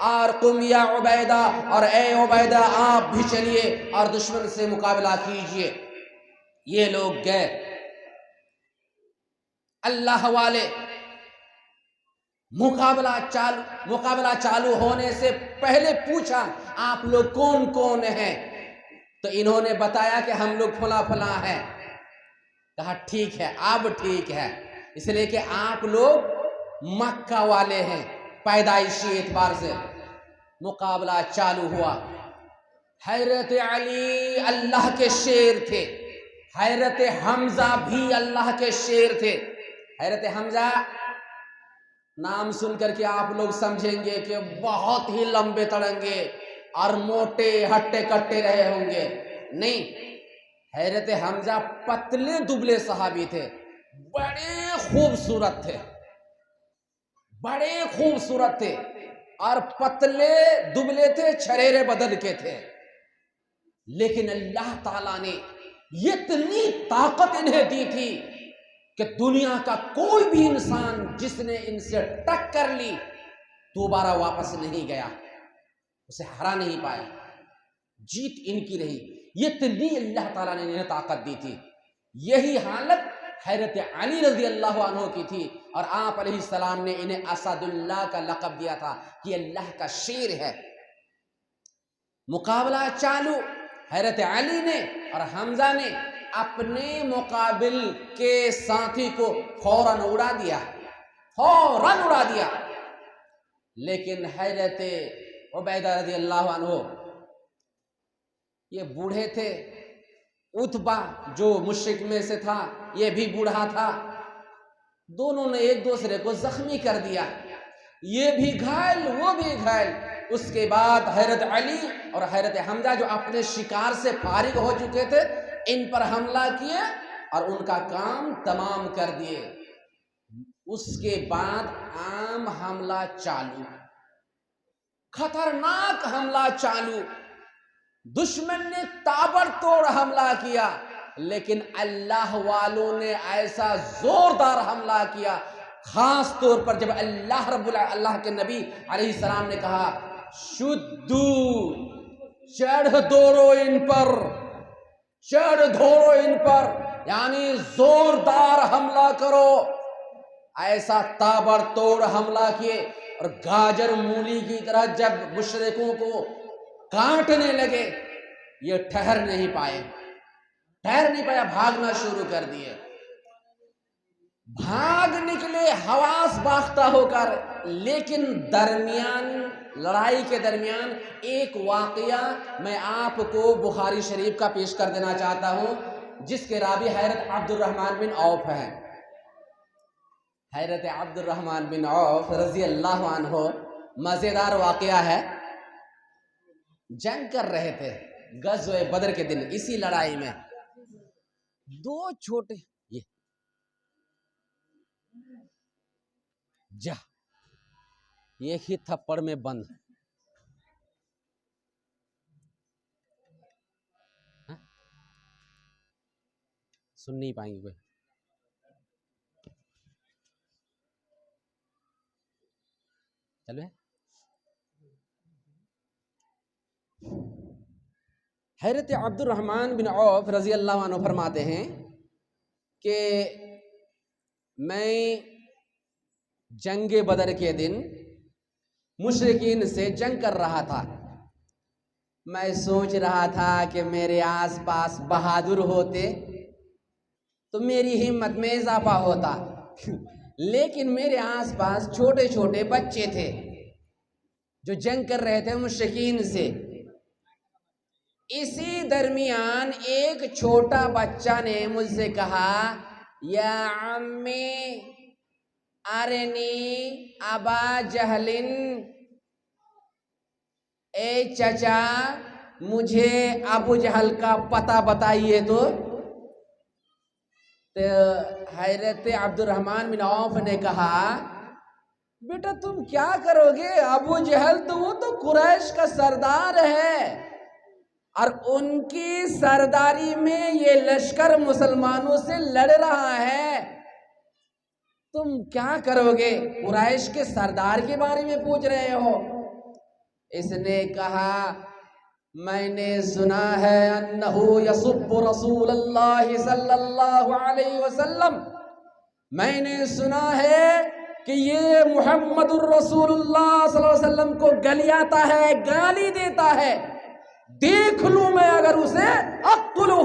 اور قم یا عبیدہ، اور اے عبیدہ آپ بھی چلیے اور دشمن سے مقابلہ کیجئے۔ یہ لوگ گئے۔ اللہ والے مقابلہ چالو ہونے سے پہلے پوچھا آپ لوگ کون کون ہیں؟ تو انہوں نے بتایا کہ ہم لوگ فلاں فلاں ہیں۔ کہا ٹھیک ہے، اب ٹھیک ہے، اس لیے کہ آپ لوگ مکہ والے ہیں پیدائشی اعتبار سے۔ مقابلہ چالو ہوا۔ حضرت علی اللہ کے شیر تھے، حضرت حمزہ بھی اللہ کے شیر تھے۔ حضرت حمزہ نام سن کر کے آپ لوگ سمجھیں گے کہ بہت ہی لمبے تڑنگے اور موٹے ہٹے کٹے رہے ہوں گے، نہیں، حضرت حمزہ پتلے دبلے صحابی تھے، بڑے خوبصورت تھے، بڑے خوبصورت تھے، اور پتلے دبلے تھے، چھریرے بدن کے تھے۔ لیکن اللہ تعالیٰ نے اتنی طاقت انہیں دی تھی کہ دنیا کا کوئی بھی انسان جس نے ان سے ٹکر لی دوبارہ واپس نہیں گیا، اسے ہرا نہیں پایا، جیت ان کی رہی۔ اتنی اللہ تعالیٰ نے انہیں طاقت دی تھی۔ یہی حالت حضرت علی رضی اللہ عنہ کی تھی، اور آپ علیہ السلام نے انہیں اسد اللہ کا لقب دیا تھا کہ اللہ کا شیر ہے۔ مقابلہ چالو، حضرت علی نے اور حمزہ نے اپنے مقابل کے ساتھی کو فوراً اڑا دیا، فوراً اڑا دیا۔ لیکن حضرت عبیدہ رضی اللہ عنہ، یہ بوڑھے تھے، عتبہ جو مشرک میں سے تھا یہ بھی بوڑھا تھا، دونوں نے ایک دوسرے کو زخمی کر دیا، یہ بھی گھائل وہ بھی گھائل۔ اس کے بعد حضرت علی اور حضرت حمزہ جو اپنے شکار سے فارغ ہو چکے تھے ان پر حملہ کیے اور ان کا کام تمام کر دیے۔ اس کے بعد عام حملہ چالو، خطرناک حملہ چالو۔ دشمن نے تابڑ توڑ حملہ کیا، لیکن اللہ والوں نے ایسا زوردار حملہ کیا، خاص طور پر جب اللہ کے نبی علیہ السلام نے کہا شدو، چڑھ دوڑو ان پر، چڑھ دوڑو ان پر، یعنی زوردار حملہ کرو۔ ایسا تابڑ توڑ حملہ کیے، اور گاجر مولی کی طرح جب مشرکوں کو کاٹنے لگے یہ ٹھہر نہیں پایا، بھاگنا شروع کر دیے، بھاگ نکلے حواس باختہ ہو کر۔ لیکن لڑائی کے درمیان ایک واقعہ میں آپ کو بخاری شریف کا پیش کر دینا چاہتا ہوں، جس کے راوی حضرت عبد الرحمن بن عوف ہیں۔ حضرت عبد الرحمن بن عوف رضی اللہ عنہ، مزیدار واقعہ ہے، جنگ کر رہے تھے غزوہ بدر کے دن۔ اسی لڑائی میں دو چھوٹے ایک ہی تھپڑ میں بند، سن نہیں پائیں گے کوئی. چلو حضرت عبد الرحمن بن عوف رضی اللہ عنہ فرماتے ہیں کہ میں جنگ بدر کے دن مشرکین سے جنگ کر رہا تھا. میں سوچ رہا تھا کہ میرے آس پاس بہادر ہوتے تو میری ہمت میں اضافہ ہوتا، لیکن میرے آس پاس چھوٹے چھوٹے بچے تھے جو جنگ کر رہے تھے مشرکین سے. اسی درمیان ایک چھوٹا بچہ نے مجھ سے کہا یا عمی ارنی ابا جہل، اے چچا مجھے ابو جہل کا پتہ بتائیے. تو حضرت عبد الرحمن بن عوف نے کہا بیٹا تم کیا کرو گے، ابو جہل تو وہ تو قریش کا سردار ہے اور ان کی سرداری میں یہ لشکر مسلمانوں سے لڑ رہا ہے، تم کیا کرو گے، قریش کے سردار کے بارے میں پوچھ رہے ہو. اس نے کہا میں نے سنا ہے انہو یسب رسول اللہ صلی اللہ علیہ وسلم، میں نے سنا ہے کہ یہ محمد الرسول اللہ صلی اللہ علیہ وسلم کو گلیاتا ہے، گالی دیتا ہے، دیکھ لوں میں اگر اسے اقتلہ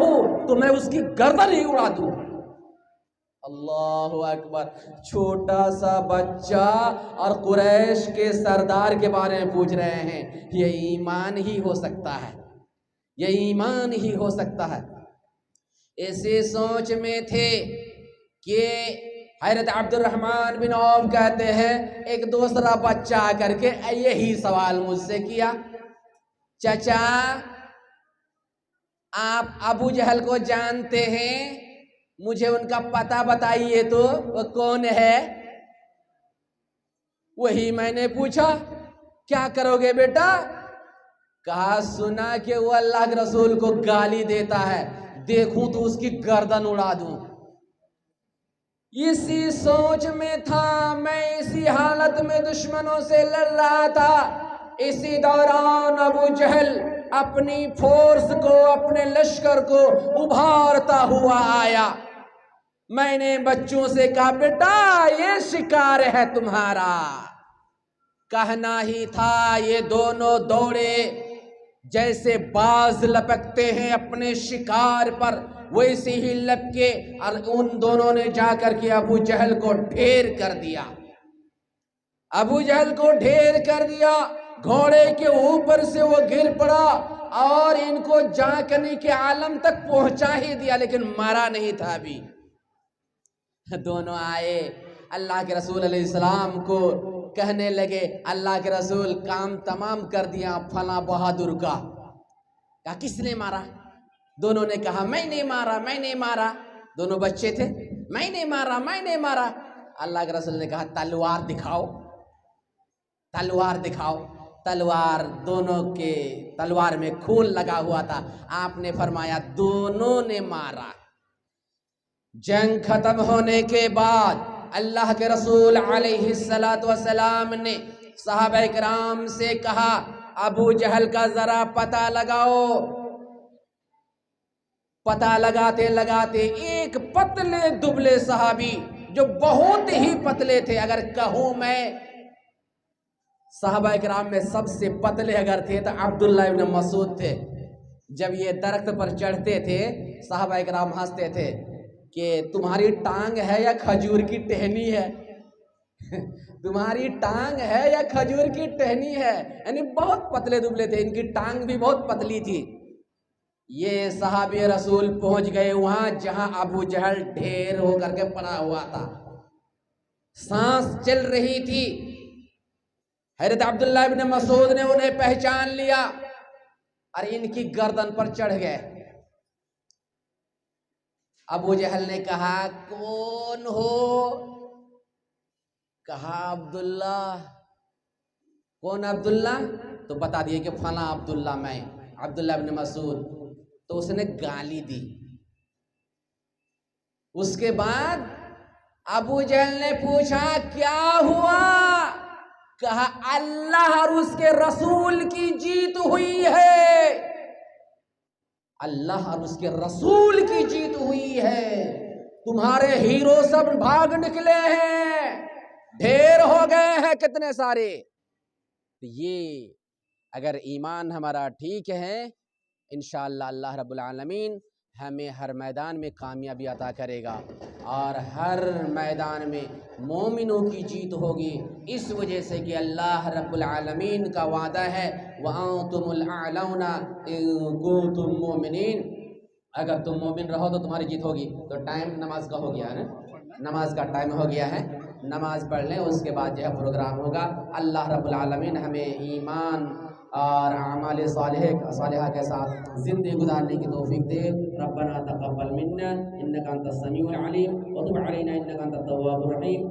تو میں اس کی گردن ہی اڑا دوں. اللہ اکبر، چھوٹا سا بچہ اور قریش کے سردار کے بارے میں پوچھ رہے ہیں. یہ ایمان ہی ہو سکتا ہے، یہ ایمان ہی ہو سکتا ہے. اسی سوچ میں تھے کہ حضرت عبد الرحمن بن عوف کہتے ہیں ایک دوسرا بچہ آ کر کے یہی سوال مجھ سے کیا، چچا آپ ابو جہل کو جانتے ہیں، مجھے ان کا پتہ بتائیے تو وہ کون ہے. وہی میں نے پوچھا کیا کرو گے بیٹا، کہا سنا کہ وہ اللہ کے رسول کو گالی دیتا ہے، دیکھوں تو اس کی گردن اڑا دوں. اسی سوچ میں تھا میں، اسی حالت میں دشمنوں سے لڑ رہا تھا. اسی دوران ابو جہل اپنی فورس کو، اپنے لشکر کو ابھارتا ہوا آیا. میں نے بچوں سے کہا بیٹا یہ شکار ہے تمہارا. کہنا ہی تھا یہ دونوں دوڑے جیسے باز لپکتے ہیں اپنے شکار پر، ویسے ہی لپکے اور ان دونوں نے جا کر کے ابو جہل کو ڈھیر کر دیا. ابو جہل کو ڈھیر کر دیا، گھوڑے کے اوپر سے وہ گر پڑا اور ان کو جانکنے کے عالم تک پہنچا ہی دیا، لیکن مارا نہیں تھا. ابھی دونوں آئے اللہ کے رسول علیہ السلام کو کہنے لگے اللہ کے رسول کام تمام کر دیا فلاں بہادر کا. کہا کس نے مارا؟ دونوں نے کہا میں نہیں مارا، میں نہیں مارا. دونوں بچے تھے، میں نہیں مارا، میں نہیں مارا. اللہ کے رسول نے کہا تلوار دکھاؤ، تلوار دکھاؤ. تلوار، دونوں کے تلوار میں خون لگا ہوا تھا. آپ نے فرمایا دونوں نے مارا. جنگ ختم ہونے کے بعد اللہ کے رسول علیہ السلام نے صحابہ کرام سے کہا ابو جہل کا ذرا پتہ لگاؤ. پتہ لگاتے لگاتے ایک پتلے دبلے صحابی جو بہت ہی پتلے تھے، اگر کہوں میں صحابہ کرام میں سب سے پتلے اگر تھے تو عبداللہ ابن مسعود تھے. جب یہ درخت پر چڑھتے تھے صحابہ کرام ہنستے تھے کہ تمہاری ٹانگ ہے یا کھجور کی ٹہنی ہے، تمہاری ٹانگ ہے یا کھجور کی ٹہنی ہے. یعنی بہت پتلے دبلے تھے، ان کی ٹانگ بھی بہت پتلی تھی. یہ صحابی رسول پہنچ گئے وہاں جہاں ابو جہل ڈھیر ہو کر کے پڑا ہوا تھا. سانس چل رہی تھی. حضرت عبداللہ ابن مسعود نے انہیں پہچان لیا اور ان کی گردن پر چڑھ گئے. ابو جہل نے کہا کون ہو؟ کہا عبداللہ. کون عبداللہ؟ تو بتا دیے کہ فلاں عبداللہ میں، عبداللہ ابن مسعود. تو اس نے گالی دی. اس کے بعد ابو جہل نے پوچھا کیا ہوا؟ کہا اللہ اور اس کے رسول کی جیت ہوئی ہے، اللہ اور اس کے رسول کی جیت ہوئی ہے، تمہارے ہیرو سب بھاگ نکلے ہیں، ڈھیر ہو گئے ہیں کتنے سارے۔ یہ اگر ایمان ہمارا ٹھیک ہے انشاءاللہ اللہ رب العالمین ہمیں ہر میدان میں کامیابی عطا کرے گا، اور ہر میدان میں مومنوں کی جیت ہوگی، اس وجہ سے کہ اللہ رب العالمین کا وعدہ ہے وَأَنْتُمُ الْأَعْلَوْنَ إِن كُنتُم مُؤْمِنِينَ، اگر تم مومن رہو تو تمہاری جیت ہوگی۔ تو ٹائم نماز کا ہو گیا ہے نا، نماز کا ٹائم ہو گیا ہے، نماز پڑھ لیں، اس کے بعد جو ہے پروگرام ہوگا۔ اللہ رب العالمین ہمیں ایمان اور اعمال صالحہ کے ساتھ زندگی گزارنے کی توفیق دے۔ ربنا تقبل منا انک انت السمیع العلیم وتب علینا انک انت التواب الرحیم۔